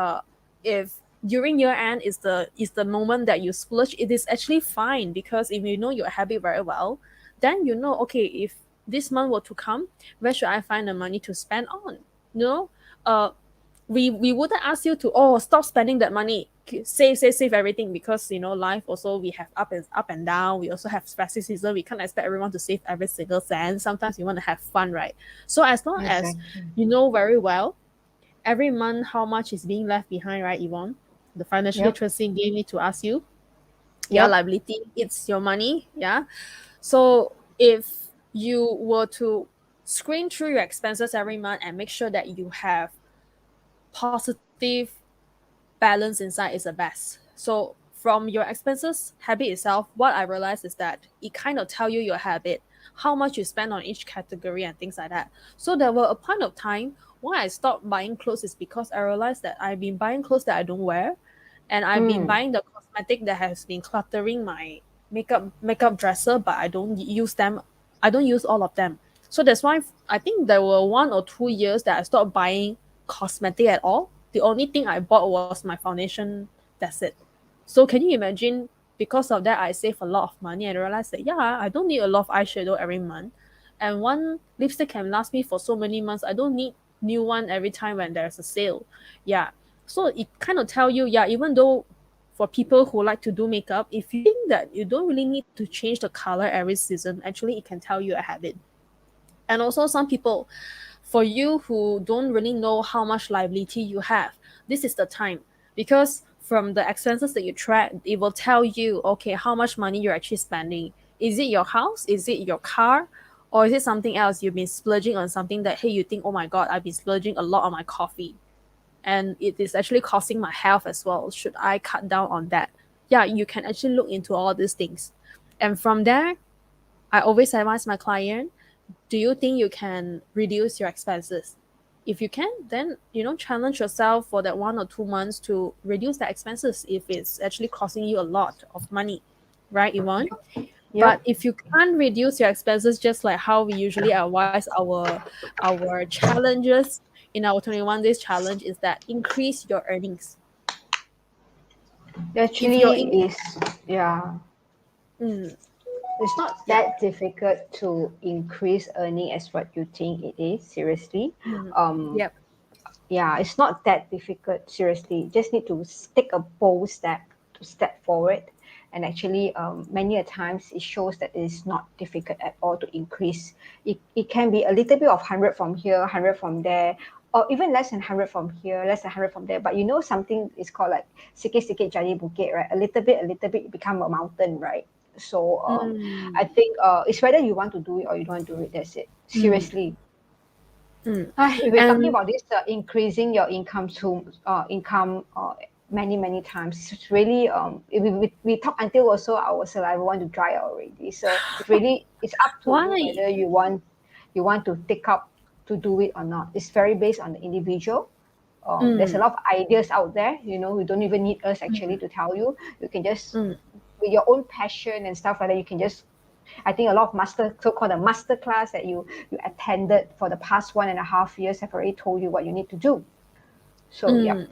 if during year end is the moment that you splurge, it is actually fine, because if you know your habit very well, then you know, okay, if this month were to come, where should I find the money to spend on? You know, we wouldn't ask you to stop spending that money, save everything, because you know life also we have up and down. We also have festive season. We can't expect everyone to save every single cent. Sometimes you want to have fun, right? So as long as you know very well every month how much is being left behind, right, Yvonne? The financial Yep. literacy gave me to ask you. Your Yep. liability, it's your money. Yeah. So if you were to screen through your expenses every month and make sure that you have positive balance inside is the best. So from your expenses habit itself, what I realized is that it kind of tell you your habit, how much you spend on each category and things like that. So there were a point of time why I stopped buying clothes is because I realized that I've been buying clothes that I don't wear, and I've been Mm. buying the cosmetic that has been cluttering my makeup dresser, but I don't use them. I don't use all of them. So that's why I think there were 1 or 2 years that I stopped buying cosmetic at all. The only thing I bought was my foundation. That's it. So can you imagine? Because of that, I save a lot of money and realized that yeah, I don't need a lot of eyeshadow every month, and one lipstick can last me for so many months. I don't need new one every time when there's a sale. Yeah. So it kind of tell you, yeah, even though for people who like to do makeup, if you think that you don't really need to change the color every season, actually it can tell you a habit. And also some people, for you who don't really know how much liability you have, this is the time, because from the expenses that you track, it will tell you, okay, how much money you're actually spending. Is it your house? Is it your car? Or is it something else? You've been splurging on something that, hey, you think, oh my God, I've been splurging a lot on my coffee, and it is actually costing my health as well. Should I cut down on that? Yeah, you can actually look into all these things. And from there, I always advise my client, do you think you can reduce your expenses? If you can, then challenge yourself for that 1 or 2 months to reduce the expenses if it's actually costing you a lot of money, right, Yvonne? But Yep. if you can't reduce your expenses, just like how we usually advise our challenges in our 21 days challenge, is that increase your earnings. If your Actually, is yeah. mm, It's not yeah, that difficult to increase earning as what you think it is. Seriously, um, yep, yeah, it's not that difficult. Seriously, just need to take a bold step to step forward, and actually, many a times it shows that it is not difficult at all to increase. It can be a little bit of 100 from here, 100 from there, or even less than 100 from here, less than 100 from there. But you know something is called like sikit-sikit jadi bukit, right? A little bit become a mountain, right? So I mm, think it's whether you want to do it or you don't want to do it. That's it. mm, Seriously. mm. If we're talking And about this increasing your income to income many times, it's really we talk until also our saliva want to dry out already. So it's up to you why? whether you want to take up to do it or not. It's very based on the individual. There's a Mm, lot of ideas out there. You don't even need us actually mm, to tell you. You can just mm. with your own passion and stuff like that. You can just I think a lot of so-called a master class that you attended for the past 1.5 years have already told you what you need to do. So, yep. Mm.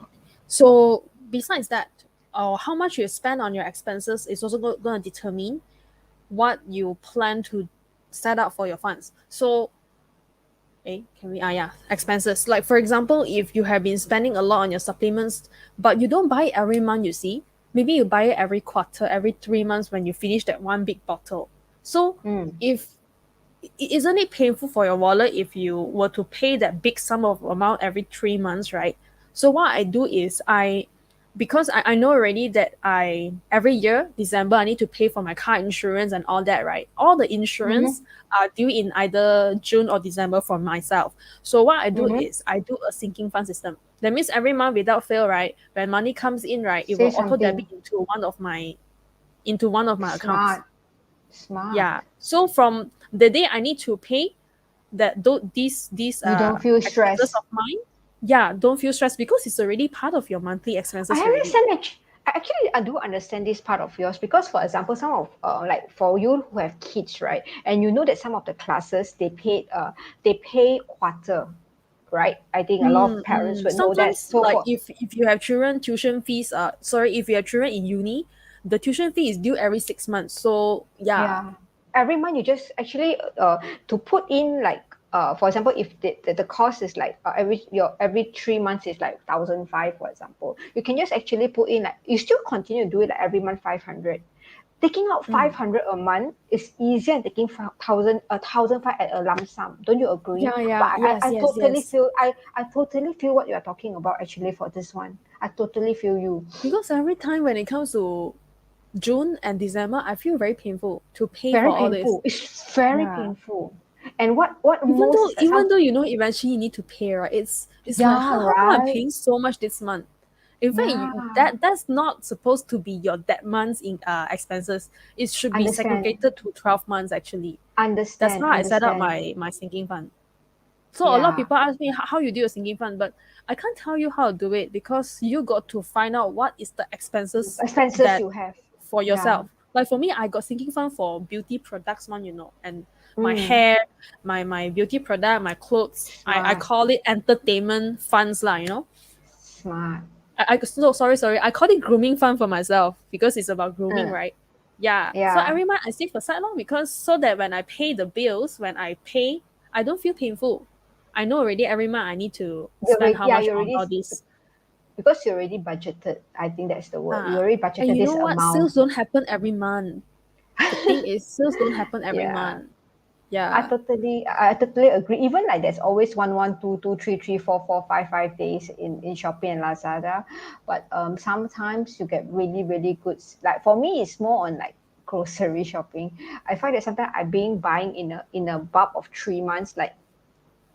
So besides that, how much you spend on your expenses is also going to determine what you plan to set up for your funds. So, can we? Yeah, expenses. Like for example, if you have been spending a lot on your supplements, but you don't buy it every month, you see, maybe you buy it every quarter, every 3 months when you finish that one big bottle. So, Mm, if isn't it painful for your wallet if you were to pay that big sum of amount every 3 months, right? So what I do is because I know already that I every year December I need to pay for my car insurance and all that, right? All the insurance mm-hmm, are due in either June or December for myself. So what I do mm-hmm. is I do a sinking fund system. That means every month without fail, right? When money comes in, right, it Say will auto debit something into one of my accounts. smart, smart. Yeah. So from the day I need to pay that these You don't feel expenses stressed. of mine, yeah, don't feel stressed because it's already part of your monthly I expenses already. understand that. Actually, I do understand this part of yours because, for example, some of like for you who have kids, right, and you know that some of the classes they pay quarter, right? I think a lot of parents would know that. Sometimes So like for if you have children, tuition fees sorry, if you have children in uni, the tuition fee is due every 6 months. So yeah. yeah, every month you just actually to put in like for example, if the cost is like every 3 months is like 1,500, for example, you can just actually put in like you still continue to do it like every month 500. Taking out 500 a month is easier than taking 1,500 at a lump sum. Don't you agree? Yeah, yeah, But yes, I yes, totally yes. feel I totally feel what you are talking about actually for this one. I totally feel you. Because every time when it comes to June and December, I feel very painful to pay for Very all this. painful. It's very Yeah. painful. And what Even most though is that some eventually you need to pay, right? It's like yeah, how come I'm right? paying so much this month? In fact, Yeah. that's not supposed to be that month's in expenses. It should be Understand. segregated to 12 months actually. That's Understand. how I set up Understand. my sinking fund. So a lot of Yeah. people ask me how you do your sinking fund, but I can't tell you how to do it because you got to find out what is the expenses Expenses that you have. for Yeah. yourself. Like for me, I got sinking fund for beauty products one, and my Mm. hair, my beauty product, my clothes. I Smart. call it entertainment funds lah. Smart. Sorry. I call it grooming fund for myself because it's about grooming, Mm. right? Yeah. So Yeah. every month I save aside long because so that when I pay the bills, when I pay, I don't feel painful. I know already every month I need to spend how Yeah, much you on already all this. because you already budgeted. I think that's the word. You Ah, already and budgeted you this know what? amount. Sales don't happen every month. The thing is, sales don't happen every Yeah. month. Yeah. I totally agree. Even like there's always 1, 1, 2, 2, 3, 3, 4, 4, 5, 5 days in Shopee and Lazada, but sometimes you get really really good. Like for me, it's more on like grocery shopping. I find that sometimes I being buying in a bulk of 3 months, like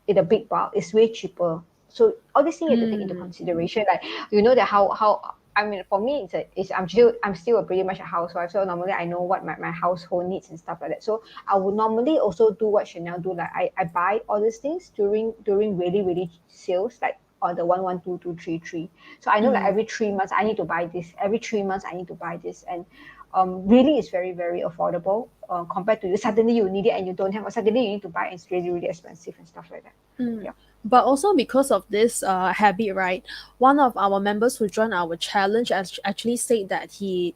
in a big bulk, is way cheaper. So all these things you have to take into Mm. consideration. Like that how I mean for me I'm still a pretty much a housewife. So normally I know what my household needs and stuff like that. So I would normally also do what Chanel do. Like I buy all these things during really, really sales, like or the 1, 1, 2, 2, 3, 3. So I know like Mm. every 3 months I need to buy this. Every 3 months I need to buy this. And really it's very, very affordable compared to suddenly you need it and you don't have, or suddenly you need to buy and it's really, really expensive and stuff like that. Mm. Yeah. But also because of this habit, right? One of our members who joined our challenge actually said that he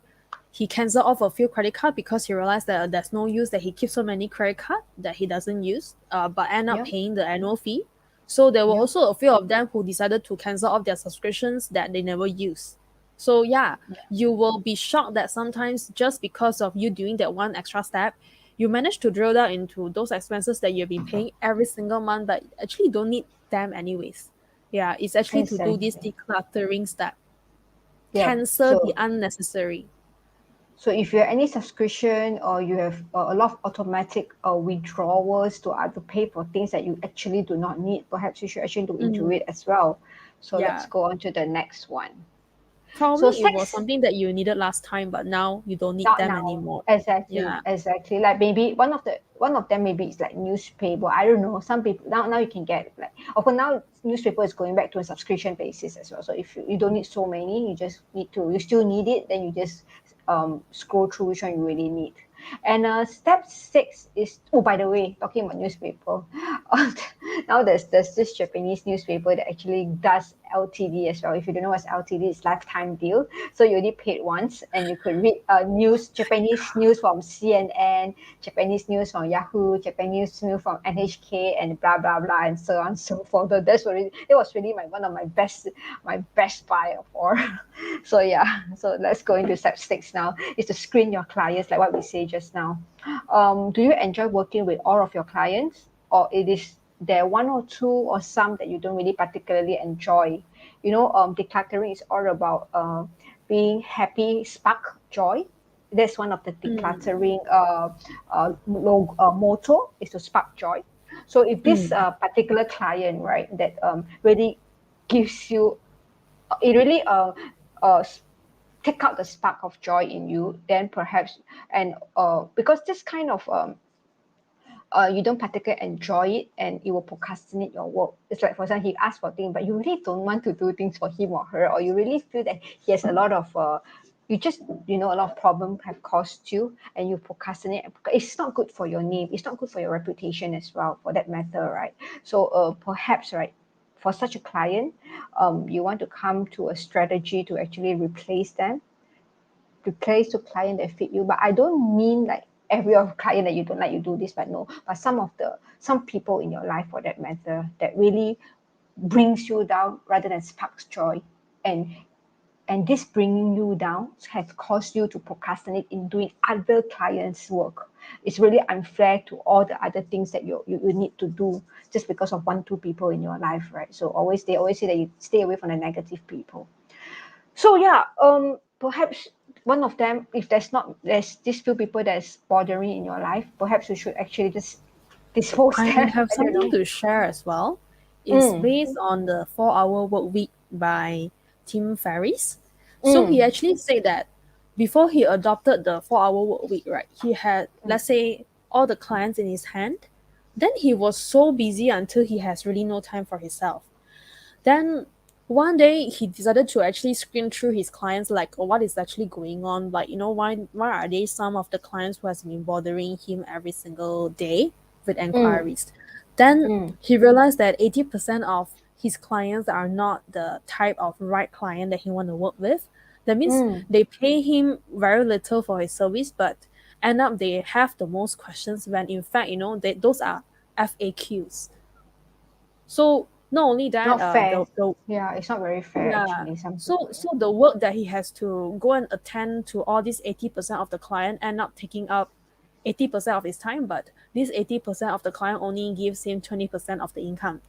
canceled off a few credit card because he realized that there's no use that he keeps so many credit card that he doesn't use, but end up Yeah. paying the annual fee. So there were Yeah. also a few of them who decided to cancel off their subscriptions that they never use. So yeah, you will be shocked that sometimes just because of you doing that one extra step, you manage to drill down into those expenses that you've been paying every single month, but actually don't need them anyways. Yeah, it's actually to do this Exactly. decluttering step. Yeah. Cancel the unnecessary. So if you have any subscription or you have a lot of automatic withdrawals to pay for things that you actually do not need, perhaps you should actually look into Mm, it as well. So let's yeah. go on to the next one. So Probably it was sex. something that you needed last time, but now you don't need Not them now. anymore. Exactly, Yeah. exactly. Like maybe one of them maybe it's like newspaper. I don't know. Some people now you can get like of course now newspaper is going back to a subscription basis as well. So if you don't need so many, you still need it, then you just scroll through which one you really need. And step 6 is, oh, by the way, talking about newspaper, now there's this Japanese newspaper that actually does LTD as well. If you don't know what's LTD, it's lifetime deal. So you only paid once, and you could read Japanese news from CNN, Japanese news from Yahoo, Japanese news from NHK, and blah blah blah, and so on and so forth. So it was really one of my best buy of all. So yeah, so let's go into step 6 now. Is to screen your clients, like what we say just now. Do you enjoy working with all of your clients, or it is there one or two or some that you don't really particularly enjoy? Decluttering is all about being happy, spark joy. That's one of the Mm, decluttering motto, is to spark joy. So if this mm, particular client, right, that really gives you, it really uh, take out the spark of joy in you, then perhaps, and because this kind of you don't particularly enjoy it, and it will procrastinate your work. It's like, for example, he asked for things, but you really don't want to do things for him or her, or you really feel that he has a lot of a lot of problems have caused you, and you procrastinate. It's not good for your name, it's not good for your reputation as well, for that matter, right? So perhaps, right, for such a client, you want to come to a strategy to actually replace the client that fit you. But I don't mean like every of client that you don't like, you do this, but no. But some people in your life, for that matter, that really brings you down rather than sparks joy, and and this bringing you down has caused you to procrastinate in doing other clients' work. It's really unfair to all the other things that you need to do just because of 1, 2 people in your life, right? So they always say that you stay away from the negative people. So yeah, perhaps one of them, if there's these few people that's bothering in your life, perhaps you should actually just dispose I them. have I don't something know. to share as well. It's based on the 4-Hour Work Week by Tim Ferriss. So he actually said that before he adopted the 4-Hour Work Week, right, he had, let's say, all the clients in his hand. Then he was so busy until he has really no time for himself. Then one day he decided to actually screen through his clients, like, oh, what is actually going on, like, why are they some of the clients who has been bothering him every single day with inquiries. Then he realized that 80% of his clients are not the type of right client that he want to work with. That means they pay him very little for his service, but end up they have the most questions, when in fact, those are FAQs. So not only that, Not fair. the Yeah, it's not very fair yeah. actually. So the work that he has to go and attend to all these 80% of the client end up taking up 80% of his time, but this 80% of the client only gives him 20% of the income.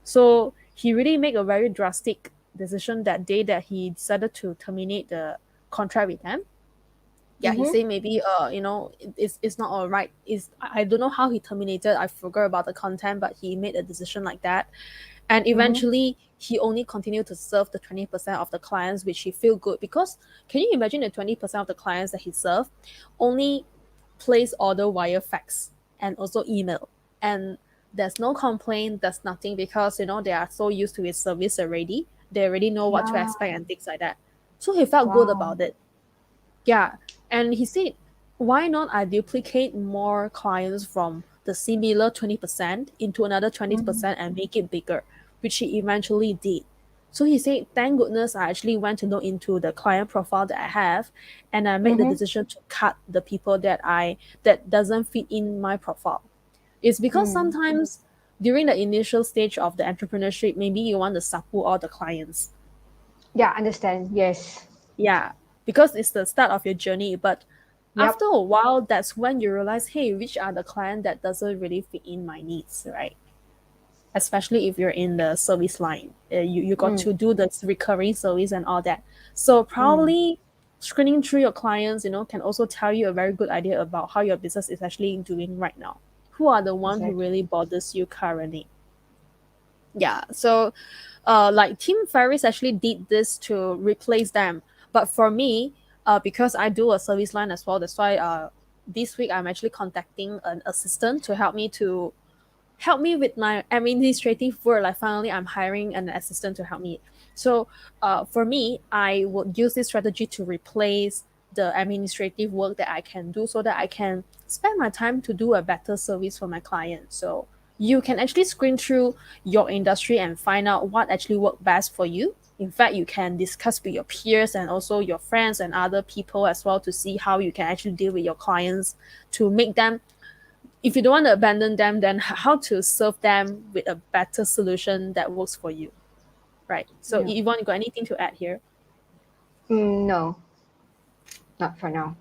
So he really made a very drastic decision that day that he decided to terminate the contract with them. Yeah, he said maybe it's not all right. I don't know how he terminated. I forgot about the content, but he made a decision like that. And eventually he only continued to serve the 20% of the clients which he feel good, because can you imagine the 20% of the clients that he served only place order via fax and also email, and there's no complaint, there's nothing, because they are so used to his service already. They already know what to expect and things like that. So he felt good about it. Yeah. And he said, why not I duplicate more clients from the similar 20% into another 20% and make it bigger, which he eventually did. So he said, thank goodness I actually went to look into the client profile that I have, and I made the decision to cut the people that doesn't fit in my profile. It's because sometimes during the initial stage of the entrepreneurship, maybe you want to support all the clients. Yeah, understand. Yes. Yeah, because it's the start of your journey. But Yep. after a while, that's when you realize, hey, which are the client that doesn't really fit in my needs, right? Especially if you're in the service line, you got to do the recurring service and all that. So probably screening through your clients, can also tell you a very good idea about how your business is actually doing right now. Who are the one who really bothers you currently? Yeah. So like Tim Ferriss actually did this to replace them. But for me, because I do a service line as well, that's why this week I'm actually contacting an assistant to help me with my administrative work. Like finally I'm hiring an assistant to help me. So for me, I would use this strategy to replace the administrative work that I can do, so that I can spend my time to do a better service for my clients. So you can actually screen through your industry and find out what actually works best for you. In fact, you can discuss with your peers and also your friends and other people as well, to see how you can actually deal with your clients, to make them, if you don't want to abandon them, then how to serve them with a better solution that works for you. Right. So Yvonne, you got anything to add here? No, not for now.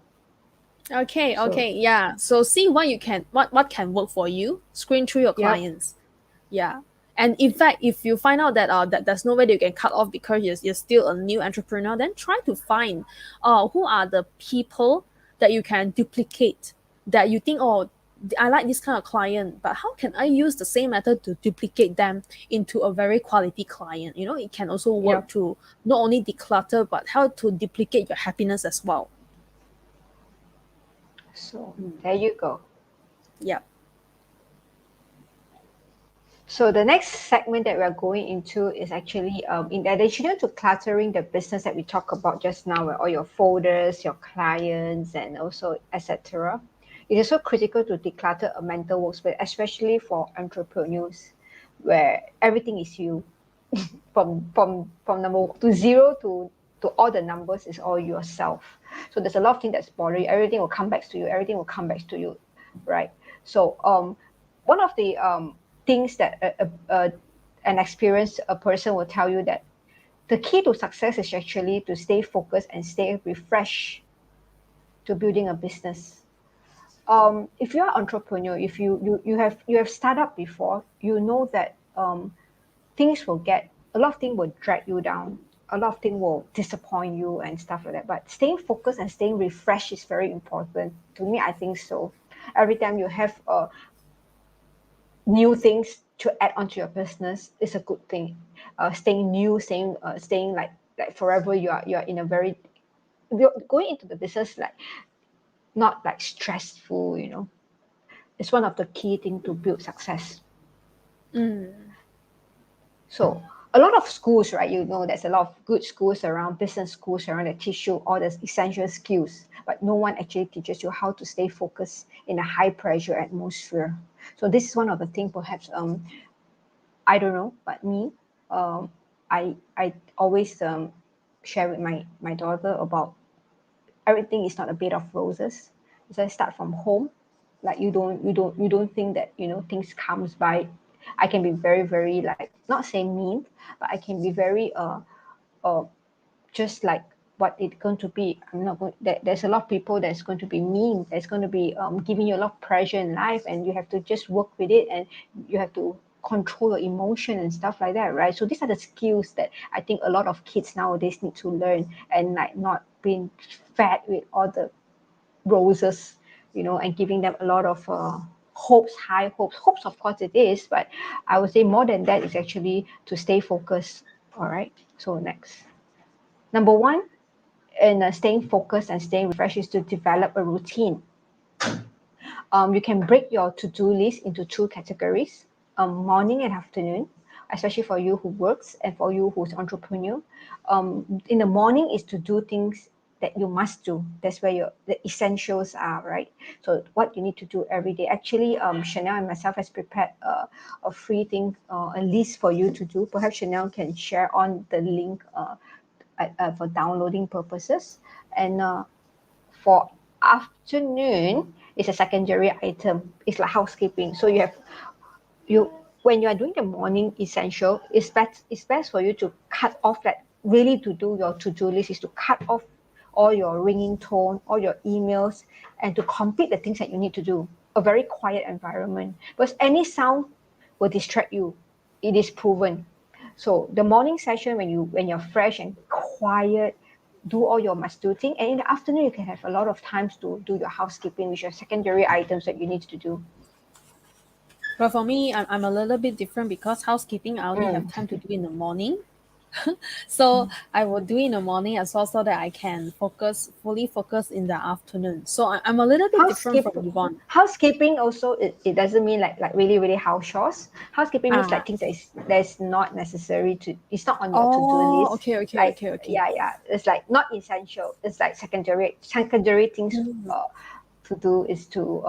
Okay, yeah. So see what can work for you. Screen through your clients. Yeah. And in fact, if you find out that there's no way that you can cut off because you're still a new entrepreneur, then try to find who are the people that you can duplicate, that you think, oh, I like this kind of client, but how can I use the same method to duplicate them into a very quality client? It can also work to not only declutter, but how to duplicate your happiness as well. So there you go. Yeah. So the next segment that we're going into is actually in addition to cluttering the business that we talked about just now, where all your folders, your clients, and also etc. It is so critical to declutter a mental workspace, especially for entrepreneurs, where everything is you, from number to zero to all the numbers is all yourself. So there's a lot of things that's bothering you. Everything will come back to you. Everything will come back to you, right? So one of the things that an experienced person will tell you, that the key to success is actually to stay focused and stay refreshed to building a business. If you're an entrepreneur, if you have startup before, you know that a lot of things will drag you down, a lot of things will disappoint you and stuff like that. But staying focused and staying refreshed is very important. To me, I think so. Every time you have new things to add onto your business is a good thing. Staying new, staying like forever. You're in a very, you're going into the business like not like stressful. It's one of the key things to build success. So a lot of schools, right? There's a lot of good schools around, business schools around that teach you all the essential skills, but no one actually teaches you how to stay focused in a high pressure atmosphere. So this is one of the things perhaps, I don't know, but me, I always share with my daughter about everything is not a bed of roses. So I start from home. Like you don't think that things comes by. I can be very, very like, not saying mean, but I can be very just like what it's going to be. I'm not going. There's a lot of people that's going to be mean. That's going to be giving you a lot of pressure in life, and you have to just work with it, and you have to control your emotion and stuff like that, right? So these are the skills that I think a lot of kids nowadays need to learn, and like not being fed with all the roses, and giving them a lot of hopes, high hopes. Hopes, of course, it is, but I would say more than that is actually to stay focused. All right. So next, number one, in staying focused and staying refreshed is to develop a routine. You can break your to-do list into two categories: morning and afternoon, especially for you who works and for you who's entrepreneur. In the morning is to do things that you must do. That's where the essentials are, right? So what you need to do every day. Actually, Chanel and myself has prepared a free thing, a list for you to do. Perhaps Chanel can share on the link for downloading purposes. And for afternoon, it's a secondary item. It's like housekeeping. So when you are doing the morning essential, it's best for you to cut off that. Really, to do your to-do list is to cut off all your ringing tone, all your emails, and to complete the things that you need to do. A very quiet environment, because any sound will distract you. It is proven. So the morning session, when you're fresh and quiet, do all your must do thing, and in the afternoon you can have a lot of times to do your housekeeping, which are secondary items that you need to do. But for me, I'm a little bit different, because housekeeping I only have time to do in the morning. So I will do in the morning as well, so that I can fully focus in the afternoon. So I'm a little bit different from Yvonne. Housekeeping also, it doesn't mean like really, really house chores. Housekeeping means like things that's not necessary to, it's not on your to-do list. Okay. Yeah. It's like not essential. It's like secondary things to do is to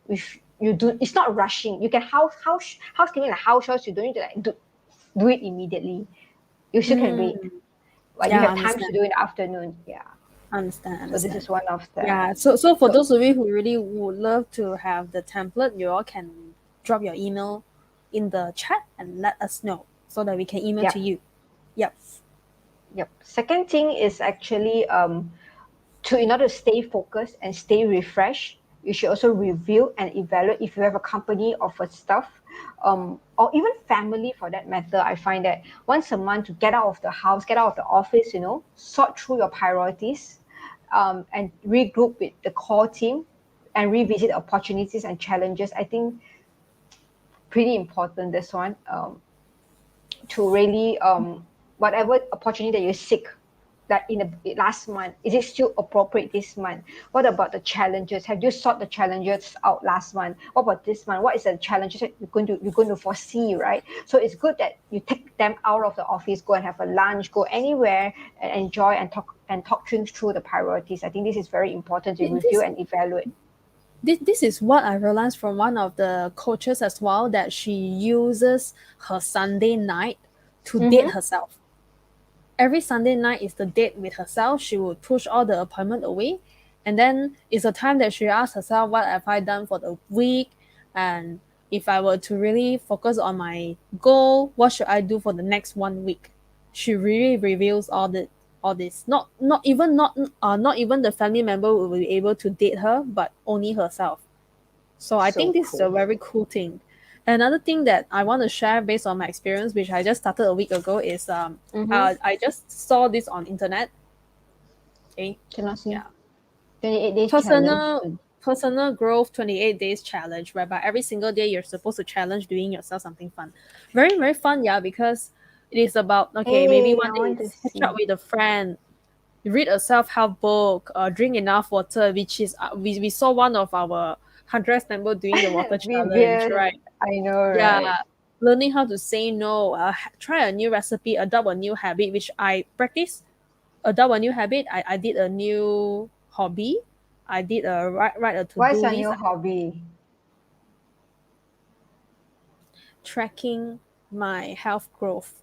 if you do, it's not rushing. You can housekeeping like house chores, you don't need to like do it immediately. You still can wait, but you have time to do in the afternoon. Yeah. Understand. So this is one of the... Yeah, so for those of you who really would love to have the template, you all can drop your email in the chat and let us know, so that we can email to you. Yep. Second thing is actually in order to stay focused and stay refreshed, you should also review and evaluate. If you have a company offer stuff, or even family for that matter, I find that once a month to get out of the house, get out of the office, sort through your priorities, and regroup with the core team and revisit opportunities and challenges. I think pretty important, this one, to really whatever opportunity that you seek, that in the last month, is it still appropriate this month? What about the challenges? Have you sought the challenges out last month? What about this month? What is the challenges that you're going to foresee, right? So it's good that you take them out of the office, go and have a lunch, go anywhere and enjoy and talk things through the priorities. I think this is very important to review and evaluate. This is what I realized from one of the coaches as well, that she uses her Sunday night to date herself. Every Sunday night is the date with herself. She will push all the appointment away, and then it's a time that she asks herself, what have I done for the week, and if I were to really focus on my goal, what should I do for the next 1 week? she really reveals all this. Not even the family member will be able to date her, but only herself. So I So think this is a cool. very cool thing. Another thing that I want to share based on my experience, which I just started a week ago, is I just saw this on internet. Okay, Cannot see. yeah, 28 days challenge. personal growth 28 days challenge, whereby every single day you're supposed to challenge doing yourself something fun. Very, very fun, yeah, because it is about, okay, maybe Hey, one I day want to is catch see. up with a friend, read a self-help book, drink enough water, which is we saw one of our 100th member doing the water challenge, Vivian, right? I know, right? Yeah, learning how to say no, try a new recipe, adopt a new habit, which I practice. Adopt a new habit. I did a new hobby. I did a write a to What's do your list. new hobby? Tracking my health growth.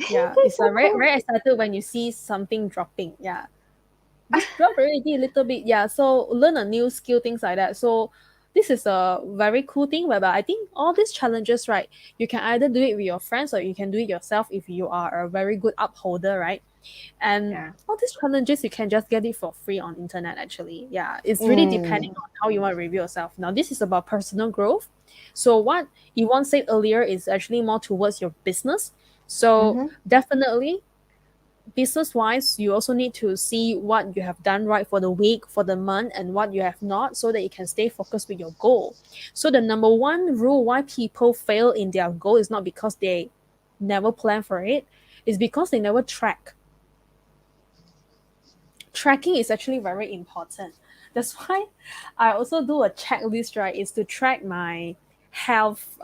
Yeah, That's it's so a very, cool. very excited when you see something dropping. Yeah, this drop already a little bit. Yeah, so learn a new skill, things like that. So this is a very cool thing whereby I think all these challenges, right, you can either do it with your friends or you can do it yourself if you are a very good upholder, right? And Yeah. all these challenges you can just get it for free on internet actually. Yeah, it's really depending Mm. on how you want to review yourself. Now this is about personal growth. So what Yvonne said earlier is actually more towards your business. So Mm-hmm. definitely business wise, you also need to see what you have done right for the week, for the month, and what you have not, so that you can stay focused with your goal. So the number one rule why people fail in their goal is not because they never plan for it, it's because they never track. Tracking is actually very important. That's why I also do a checklist, right? Is to track my health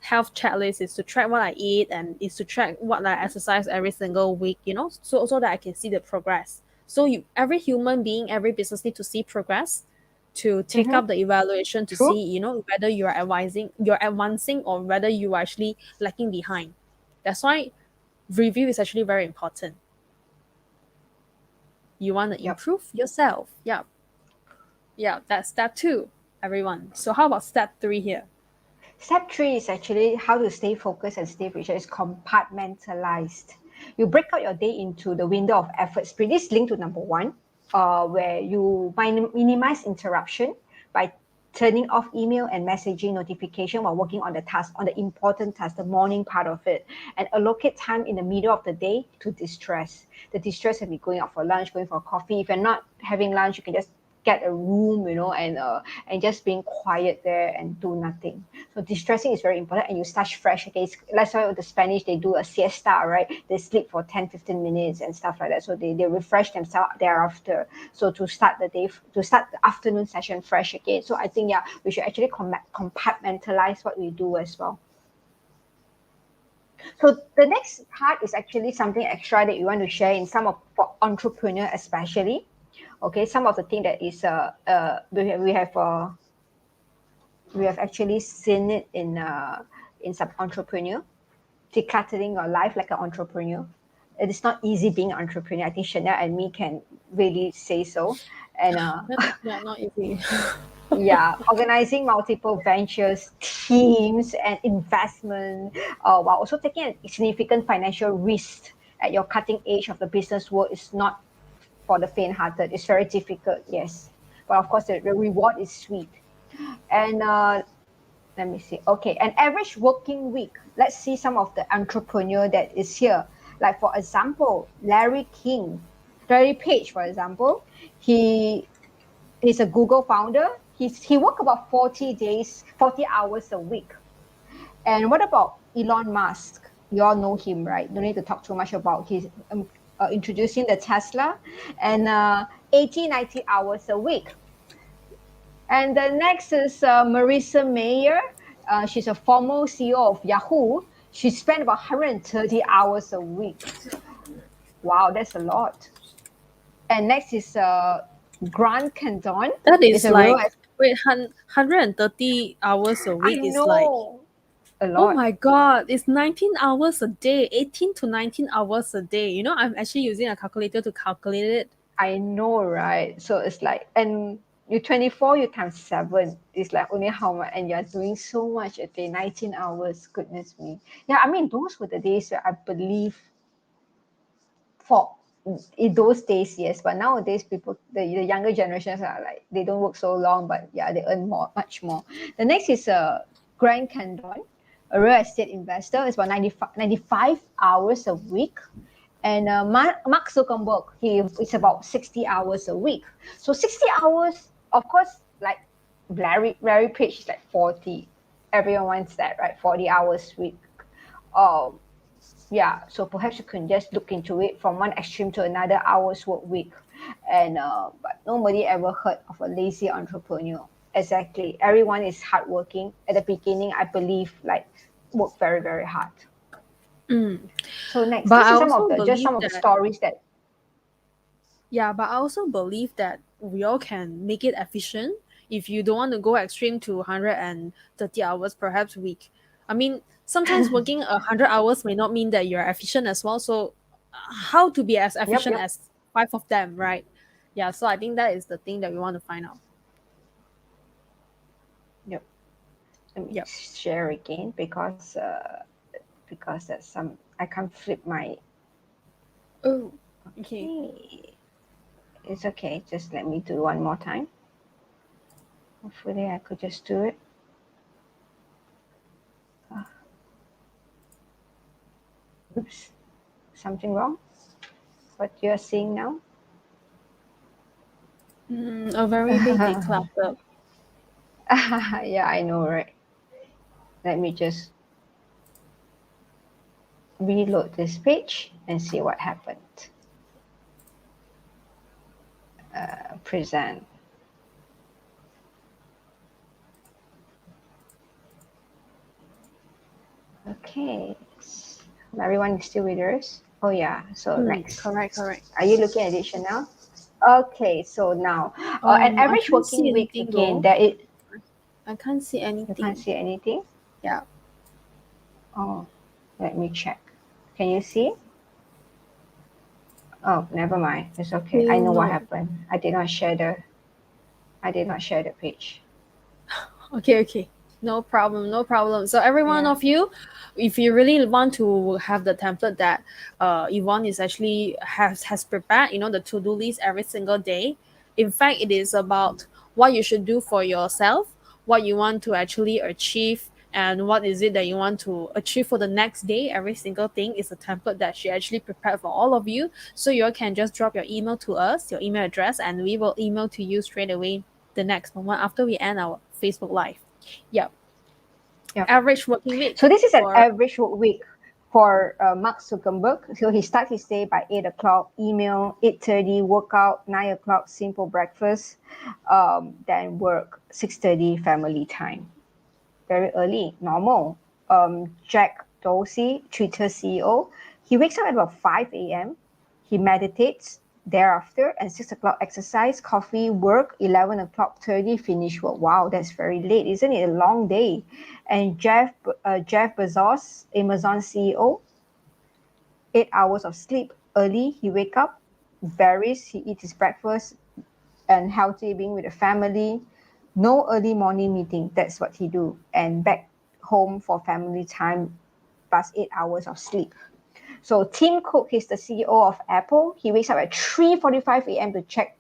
health checklist, is to track what I eat, and is to track what I exercise every single week, so that I can see the progress. So every human being, every business need to see progress to take Mm-hmm. up the evaluation to True. see, whether you're advancing or whether you are actually lacking behind. That's why review is actually very important. You want to Yep. improve yourself. Yeah. Yeah, that's step two, everyone. So how about step three here? Step three is actually how to stay focused and stay patient. It's compartmentalized. You break out your day into the window of effort sprint. This is linked to number one, where you minimize interruption by turning off email and messaging notification while working on the task, on the important task, the morning part of it, and allocate time in the middle of the day to distress. The distress can be going out for lunch, going for coffee. If you're not having lunch, you can just get a room, and just being quiet there and do nothing. So distressing is very important, and you start fresh. Okay, that's why the Spanish, they do a siesta, right? They sleep for 10-15 minutes and stuff like that. So they refresh themselves thereafter. So to start the day, to start the afternoon session fresh again. So I think, yeah, we should actually compartmentalize what we do as well. So the next part is actually something extra that you want to share in some of, for entrepreneur especially. Okay, some of the thing that is we have actually seen it in some entrepreneur, decluttering your life like an entrepreneur. It is not easy being an entrepreneur. I think Chanel and me can really say so. And Yeah, not easy. yeah, organizing multiple ventures, teams, and investment, while also taking a significant financial risk at your cutting edge of the business world is not for the faint-hearted. It's very difficult, yes. But of course, the reward is sweet. And let me see. Okay, an average working week. Let's see some of the entrepreneur that is here. Like for example, Larry Page, for example, he's a Google founder. He work about 40 hours a week. And what about Elon Musk? You all know him, right? Don't need to talk too much about his introducing the Tesla, and 80, 90 hours a week. And the next is Marissa Mayer. She's a former CEO of Yahoo. She spent about 130 hours a week. Wow, that's a lot. And next is Grant Cardone. That It's is a real, like, wait, 130 hours a I week is like, know, a oh lot. my god, it's 19 hours a day, 18 to 19 hours a day. I'm actually using a calculator to calculate it. I know, right? So it's like, and you're 24, you times 7. It's like only how much, and you're doing so much a day, 19 hours. Goodness me. Yeah, I mean, those were the days where I believe for in those days, yes, but nowadays people, the younger generations are like, they don't work so long, but yeah, they earn much more. The next is Grant Cardone, a real estate investor. It's about 95 hours a week. And Mark Zuckerberg, it's about 60 hours a week. So 60 hours, of course, like Larry Page is like 40. Everyone wants that, right? 40 hours a week. Yeah, so perhaps you can just look into it from one extreme to another, hours work week. And but nobody ever heard of a lazy entrepreneur. Exactly. Everyone is hardworking. At the beginning, I believe, like, work very, very hard. So next, But this I is some also of the believe stories that Yeah, but I also believe that we all can make it efficient. If you don't want to go extreme to 130 hours perhaps a week. I mean, sometimes working 100 hours may not mean that you're efficient as well. So how to be as efficient yep. as 5 of them, right? Yeah, so I think that is the thing that we want to find out. Yep. Let me Yep. share again because there's some, I can't flip my. Oh, okay. Okay. It's okay. Just let me do one more time. Hopefully I could just do it. Oops. Something wrong? What you're seeing now? A very big declutter. Yeah, I know, right? Let me just reload this page and see what happened. Present. Okay. Everyone is still with us? Oh yeah, so next. Correct. Are you looking at it, Chanel? Okay, so now an I average can't see working week anything again. though. I can't see You anything. can't see anything? Yeah. Oh, let me check. Can you see? Oh, never mind. It's okay. I know what No. happened. I did not share the page. Okay. No problem. So every one of you, if you really want to have the template that Yvonne is actually has prepared, the to-do list every single day. In fact, it is about what you should do for yourself, what you want to actually achieve, and what is it that you want to achieve for the next day. Every single thing is a template that she actually prepared for all of you. So you all can just drop your email to us, your email address, and we will email to you straight away the next moment after we end our Facebook Live. Yep. Average working week. So this is an average work week for Mark Zuckerberg. So he starts his day by 8 o'clock, email, 8:30, workout, 9 o'clock, simple breakfast, then work, 6:30, family time. Very early, normal. Jack Dorsey, Twitter CEO, he wakes up at about 5 a.m. He meditates thereafter, and 6 o'clock exercise, coffee, work, 11 o'clock 30, finish work. Wow, that's very late, isn't it? A long day. And Jeff Bezos, Amazon CEO, 8 hours of sleep. Early, he wake up, varies, he eats his breakfast, and healthy being with the family. No early morning meeting, that's what he do. And back home for family time, plus 8 hours of sleep. So Tim Cook, he's the CEO of Apple. He wakes up at 3:45 a.m. to check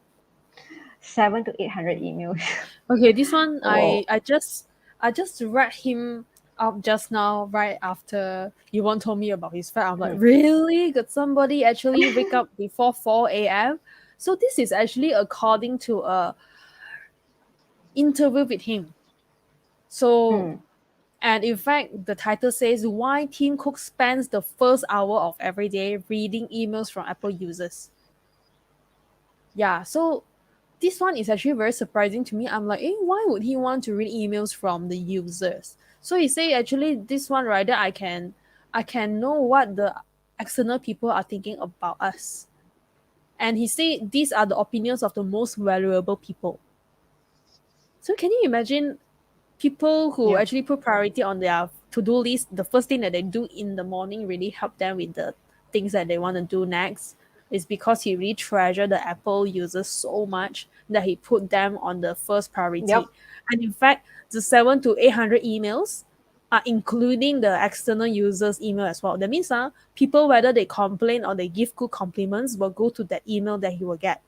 700 to 800 emails. Okay, this one I just read him up just now right after Yvonne told me about his fact. I'm like, really? Could somebody actually wake up before 4 a.m.? So this is actually according to a interview with him. So and in fact, the title says why Tim Cook spends the first hour of every day reading emails from Apple users. Yeah, so this one is actually very surprising to me. I'm like, why would he want to read emails from the users? So he say actually this one right there, I can know what the external people are thinking about us. And he say these are the opinions of the most valuable people. So can you imagine people who actually put priority on their to-do list, the first thing that they do in the morning really help them with the things that they want to do next? Is because he really treasure the Apple users so much that he put them on the first priority. And in fact, the 700 to 800 emails, including the external users' email as well. That means people, whether they complain or they give good compliments, will go to that email that he will get.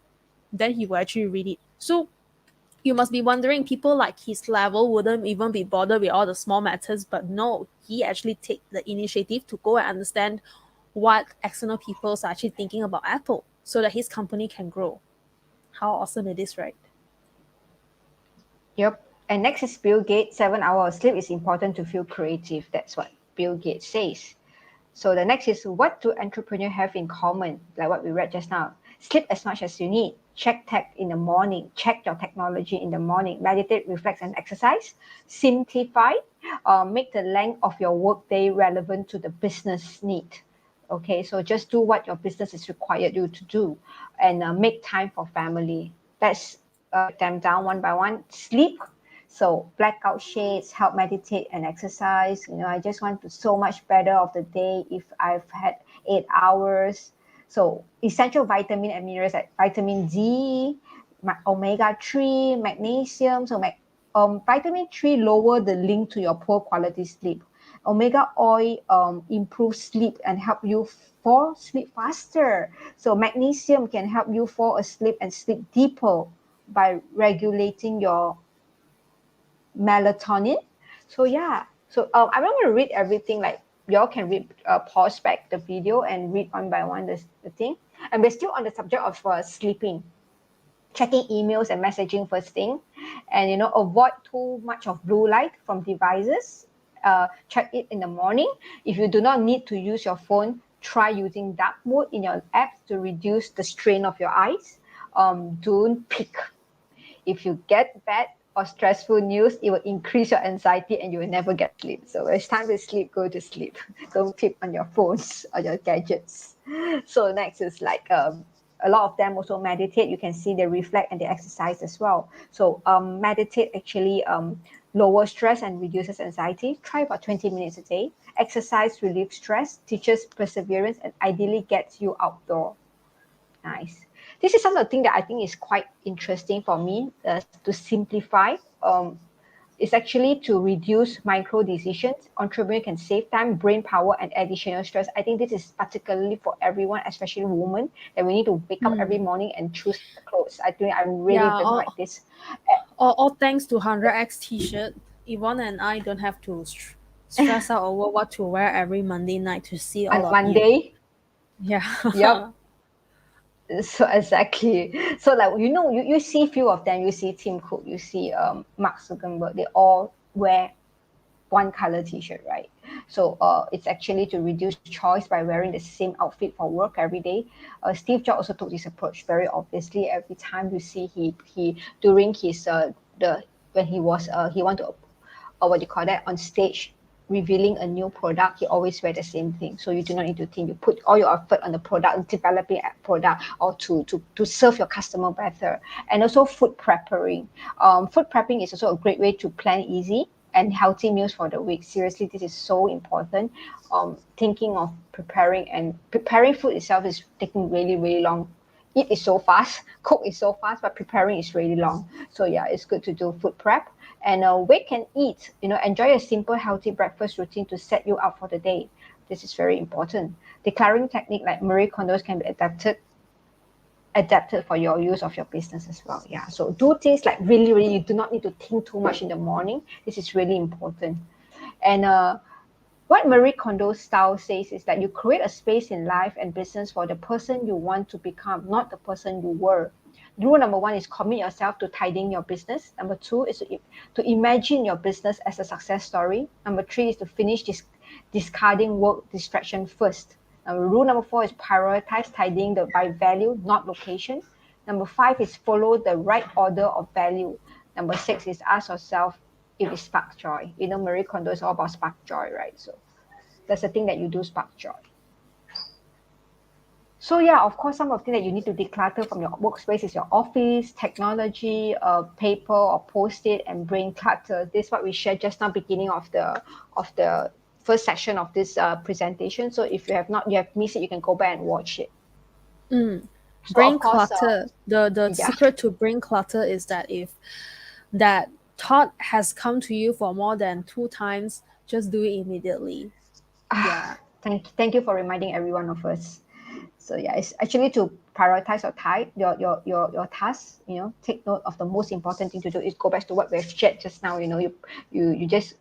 Then he will actually read it. So you must be wondering, people like his level wouldn't even be bothered with all the small matters, but no, he actually take the initiative to go and understand what external people are actually thinking about Apple so that his company can grow. How awesome it is, right? Yep. And next is Bill Gates. 7 hours of sleep is important to feel creative. That's what Bill Gates says. So the next is, what do entrepreneurs have in common? Like what we read just now. Sleep as much as you need. Check tech in the morning. Check your technology in the morning. Meditate, reflect, and exercise. Simplify. Make the length of your workday relevant to the business need. Okay, so just do what your business is required you to do, and make time for family. Let's them down one by one. Sleep. So blackout shades, help meditate and exercise. I just want to so much better of the day if I've had 8 hours. So essential vitamin and minerals like vitamin D, omega-3, magnesium. So vitamin 3 lower the link to your poor quality sleep. Omega oil improves sleep and help you fall asleep faster. So magnesium can help you fall asleep and sleep deeper by regulating your melatonin. So yeah, so I'm not going to read everything. Like, y'all can read, pause back the video and read one by one the thing. And we're still on the subject of sleeping. Checking emails and messaging first thing, and avoid too much of blue light from devices. Check it in the morning. If you do not need to use your phone, try using dark mode in your apps to reduce the strain of your eyes. Don't peek. If you get bad or stressful news, it will increase your anxiety and you will never get sleep. So when it's time to sleep, go to sleep. Don't peek on your phones or your gadgets. So next is like a lot of them also meditate. You can see they reflect and they exercise as well. So meditate actually lowers stress and reduces anxiety. Try about 20 minutes a day. Exercise relieves stress, teaches perseverance, and ideally gets you outdoor. Nice. This is some of the things that I think is quite interesting for me to simplify. It's actually to reduce micro decisions. Entrepreneur can save time, brain power, and additional stress. I think this is particularly for everyone, especially women, that we need to wake up every morning and choose the clothes. I think I really don't like this. All thanks to 100x t-shirt, Yvonne and I don't have to stress out over what to wear every Monday night to see all On of Monday. you. Yeah. Yep. So exactly. So like you see few of them. You see Tim Cook. You see Mark Zuckerberg. They all wear one color t-shirt, right? So it's actually to reduce choice by wearing the same outfit for work every day. Steve Jobs also took this approach very obviously. Every time you see he during his when he was he want to what do you call that, on stage revealing a new product, he always wear the same thing. So you do not need to think. You put all your effort on the product, developing a product, or to serve your customer better. And also food preparing. Food prepping is also a great way to plan easy and healthy meals for the week. Seriously, this is so important. Thinking of preparing food itself is taking really, really long. Eat is so fast, cook is so fast, but preparing is really long. So yeah, it's good to do food prep. And wake and eat. Enjoy a simple, healthy breakfast routine to set you up for the day. This is very important. Decluttering technique like Marie Kondo's can be adapted for your use of your business as well. Yeah. So do things like really, really, you do not need to think too much in the morning. This is really important. And what Marie Kondo's style says is that you create a space in life and business for the person you want to become, not the person you were. Rule number 1 is commit yourself to tidying your business. Number 2 is to imagine your business as a success story. Number 3 is to finish discarding work distraction first. Rule number 4 is prioritize tidying by value, not location. Number 5 is follow the right order of value. Number 6 is ask yourself if it sparks joy. Marie Kondo is all about spark joy, right? So that's the thing that you do spark joy. So yeah, of course, some of the things that you need to declutter from your workspace is your office, technology, paper or post-it, and brain clutter. This is what we shared just now, beginning of the first section of this presentation. So if you have missed it, you can go back and watch it. So brain of course, clutter. The secret to brain clutter is that if that thought has come to you for more than 2 times, just do it immediately. Yeah. Thank you for reminding every one of us. So yeah, it's actually to prioritize your tasks. Take note of the most important thing to do. Is go back to what we've shared just now. You just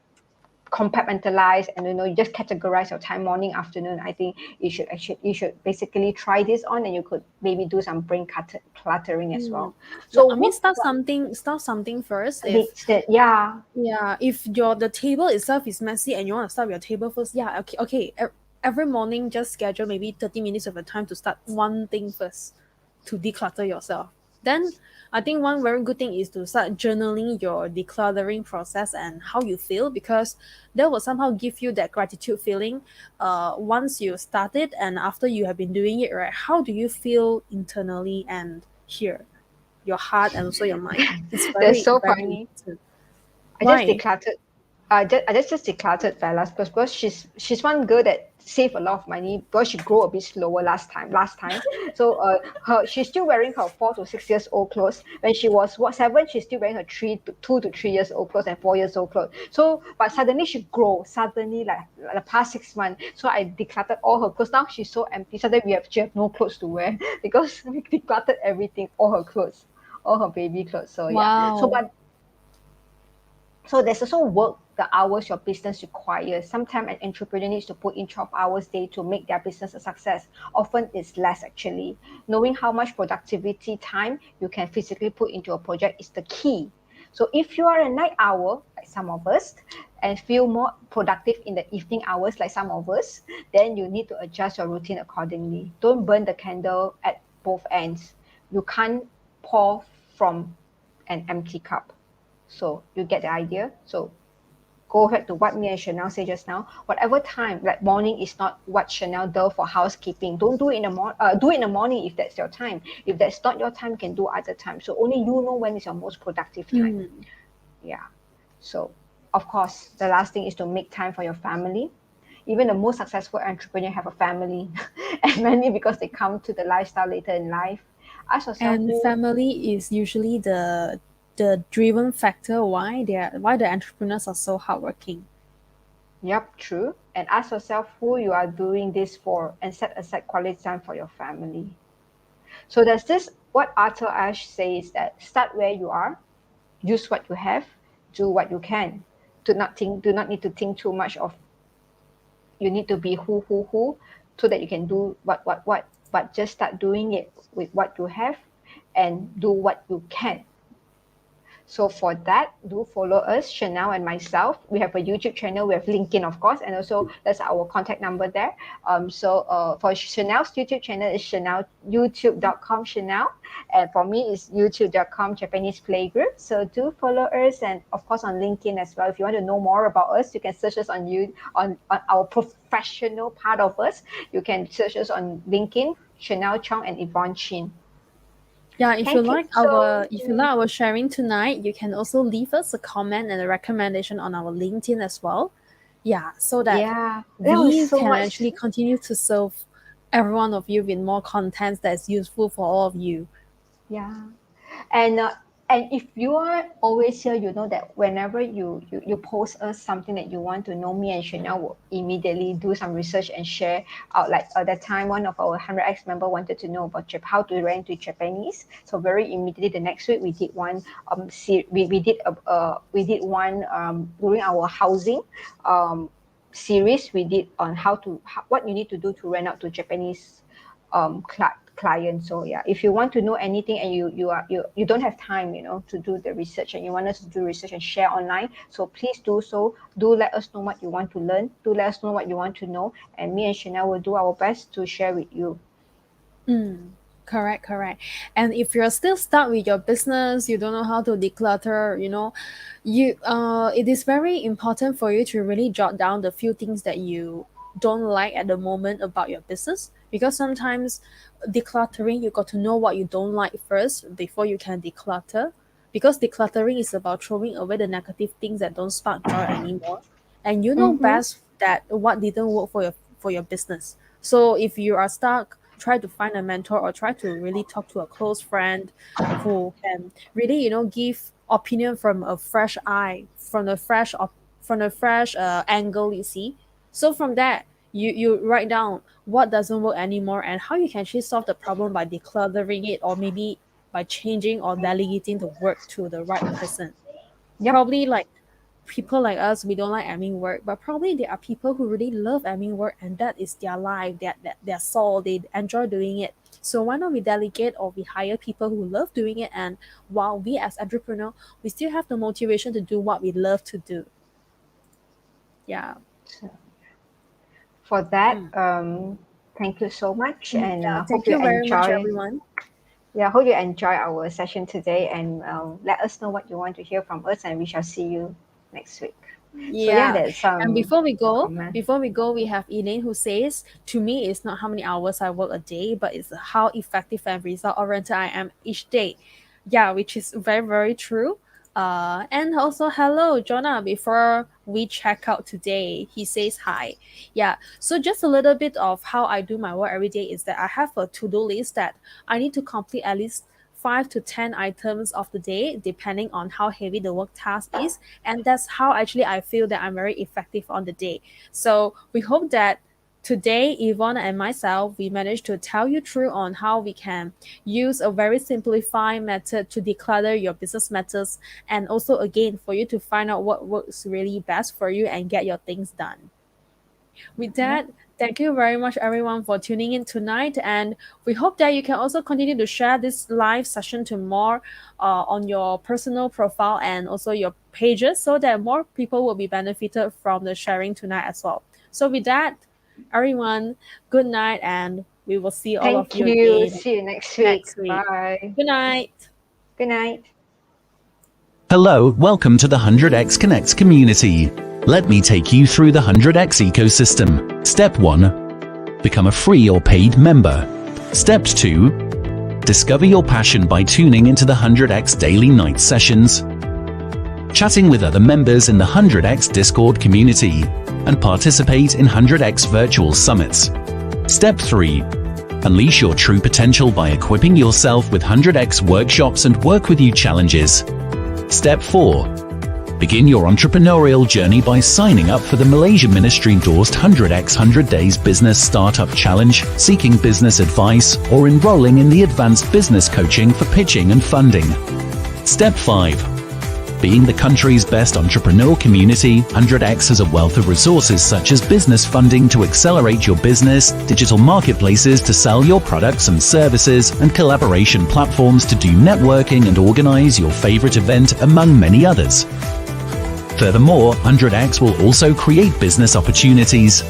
compartmentalize, and you just categorize your time, morning, afternoon. I think you should basically try this on, and you could maybe do some brain cluttering as well. So I mean, start something first. Yeah. If the table itself is messy and you want to start your table first, okay. Every morning, just schedule maybe 30 minutes of your time to start one thing first to declutter yourself. Then I think one very good thing is to start journaling your decluttering process and how you feel, because that will somehow give you that gratitude feeling once you start it, and after you have been doing it, right? How do you feel internally and here? Your heart and also your mind. It's That's so very funny. important. I Why? just decluttered. I just decluttered Bella's because she's one girl that saved a lot of money because she grew a bit slower last time. So she's still wearing her 4 to 6 years old clothes. When she was 7, she's still wearing her 2 to 3 years old clothes and 4 years old clothes. So but suddenly she grew like the past 6 months. So I decluttered all her clothes. Now she's so empty. Suddenly she have no clothes to wear because we decluttered everything, all her clothes, all her baby clothes. So yeah. Wow. So there's also work, the hours your business requires. Sometimes an entrepreneur needs to put in 12 hours a day to make their business a success. Often it's less actually. Knowing how much productivity time you can physically put into a project is the key. So if you are a night owl, like some of us, and feel more productive in the evening hours, like some of us, then you need to adjust your routine accordingly. Don't burn the candle at both ends. You can't pour from an empty cup. So you get the idea. So go back to what me and Chanel said just now. Whatever time, like morning is not what Chanel does for housekeeping. Don't do it in the do it in the morning if that's your time. If that's not your time, you can do other time. So only you know when is your most productive time. Yeah. So of course, the last thing is to make time for your family. Even the most successful entrepreneur have a family, and many because they come to the lifestyle later in life. Ask yourself And family is usually the driven factor why the entrepreneurs are so hardworking. Yep, true. And ask yourself who you are doing this for, and set aside quality time for your family. So there's this, what Arthur Ashe says, that start where you are, use what you have, do what you can. Do not need to think too much of you need to be who, so that you can do what, but just start doing it with what you have and do what you can. So for that, do follow us, Chanel and myself. We have a YouTube channel. We have LinkedIn, of course, and also that's our contact number there. So for Chanel's YouTube channel is Chanel, youtube.com Chanel. And for me, it's youtube.com Japanese Playgroup. So do follow us, and of course on LinkedIn as well. If you want to know more about us, you can search us on our professional part of us. You can search us on LinkedIn, Chanel Chong and Yvonne Chin. Yeah, if you like our sharing tonight, you can also leave us a comment and a recommendation on our LinkedIn as well. Yeah, so that we can actually continue to serve every one of you with more content that's useful for all of you. Yeah, and if you are always here, you know that whenever you post us something that you want to know, me and Chanel will immediately do some research and share out. Like at that time, one of our 100X member wanted to know about how to rent with Japanese. So very immediately the next week we did one. We did one during our housing series. We did on what you need to do to rent out to Japanese client. So yeah, if you want to know anything and you don't have time, to do the research, and you want us to do research and share online, so please do so. Do let us know what you want to learn. Do let us know what you want to know, and me and Chanel will do our best to share with you. Correct. And if you're still stuck with your business, you don't know how to declutter, it is very important for you to really jot down the few things that you don't like at the moment about your business, because sometimes decluttering, you got to know what you don't like first before you can declutter, because decluttering is about throwing away the negative things that don't spark joy anymore, and you know best that what didn't work for your business. So if you are stuck, try to find a mentor or try to really talk to a close friend who can really give opinion from a fresh eye, from from a fresh angle, you see. So from that, you write down what doesn't work anymore and how you can actually solve the problem by decluttering it, or maybe by changing or delegating the work to the right person. Yep. Probably like people like us, we don't like admin work, but probably there are people who really love admin work and that is their life, their soul, they enjoy doing it. So why not we delegate or we hire people who love doing it, and while we as entrepreneur, we still have the motivation to do what we love to do. Yeah. For that, thank you so much, and Yeah, hope thank you you very much, enjoy. everyone. Yeah, hope you enjoy our session today, and let us know what you want to hear from us, and we shall see you next week. Yeah. That's some And before we comment. go, we have Elaine who says, to me, it's not how many hours I work a day, but it's how effective and result oriented I am each day. Yeah, which is very, very true. And also, hello, Jonah. Before we check out today, he says hi. Yeah, so just a little bit of how I do my work every day is that I have a to-do list that I need to complete at least 5 to 10 items of the day, depending on how heavy the work task is. And that's how actually I feel that I'm very effective on the day. So we hope that today, Yvonne and myself, we managed to tell you through on how we can use a very simplified method to declutter your business matters, and also again for you to find out what works really best for you and get your things done. With that, thank you very much everyone for tuning in tonight, and we hope that you can also continue to share this live session to more on your personal profile and also your pages, so that more people will be benefited from the sharing tonight as well. So with that, everyone, good night, and we will see all of Thank you you. again See you next week. next week. Bye. Good night. Good night. Hello, welcome to the 100x Connects community. Let me take you through the 100x ecosystem. Step 1. Become a free or paid member. Step 2. Discover your passion by tuning into the 100x daily night sessions, chatting with other members in the 100x Discord community, and participate in 100x virtual summits. Step 3. Unleash your true potential by equipping yourself with 100x workshops and work with you challenges. Step 4. Begin your entrepreneurial journey by signing up for the Malaysia Ministry-endorsed 100x 100 Days Business Startup Challenge, seeking business advice, or enrolling in the Advanced Business Coaching for pitching and funding. Step 5. Being the country's best entrepreneur community, 100x has a wealth of resources such as business funding to accelerate your business, digital marketplaces to sell your products and services, and collaboration platforms to do networking and organize your favorite event, among many others. Furthermore, 100x will also create business opportunities.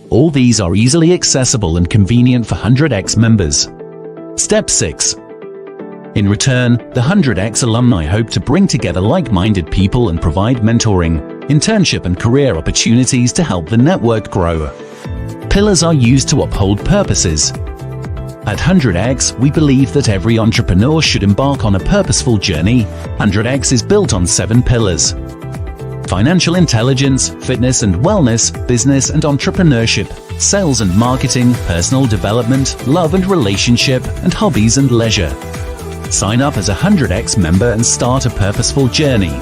All these are easily accessible and convenient for 100x members. Step 6. In return, the 100x alumni hope to bring together like-minded people and provide mentoring, internship and career opportunities to help the network grow. Pillars are used to uphold purposes. At 100x, we believe that every entrepreneur should embark on a purposeful journey. 100x is built on 7 pillars: financial intelligence, fitness and wellness, business and entrepreneurship, sales and marketing, personal development, love and relationship, and hobbies and leisure. Sign up as a 100x member and start a purposeful journey.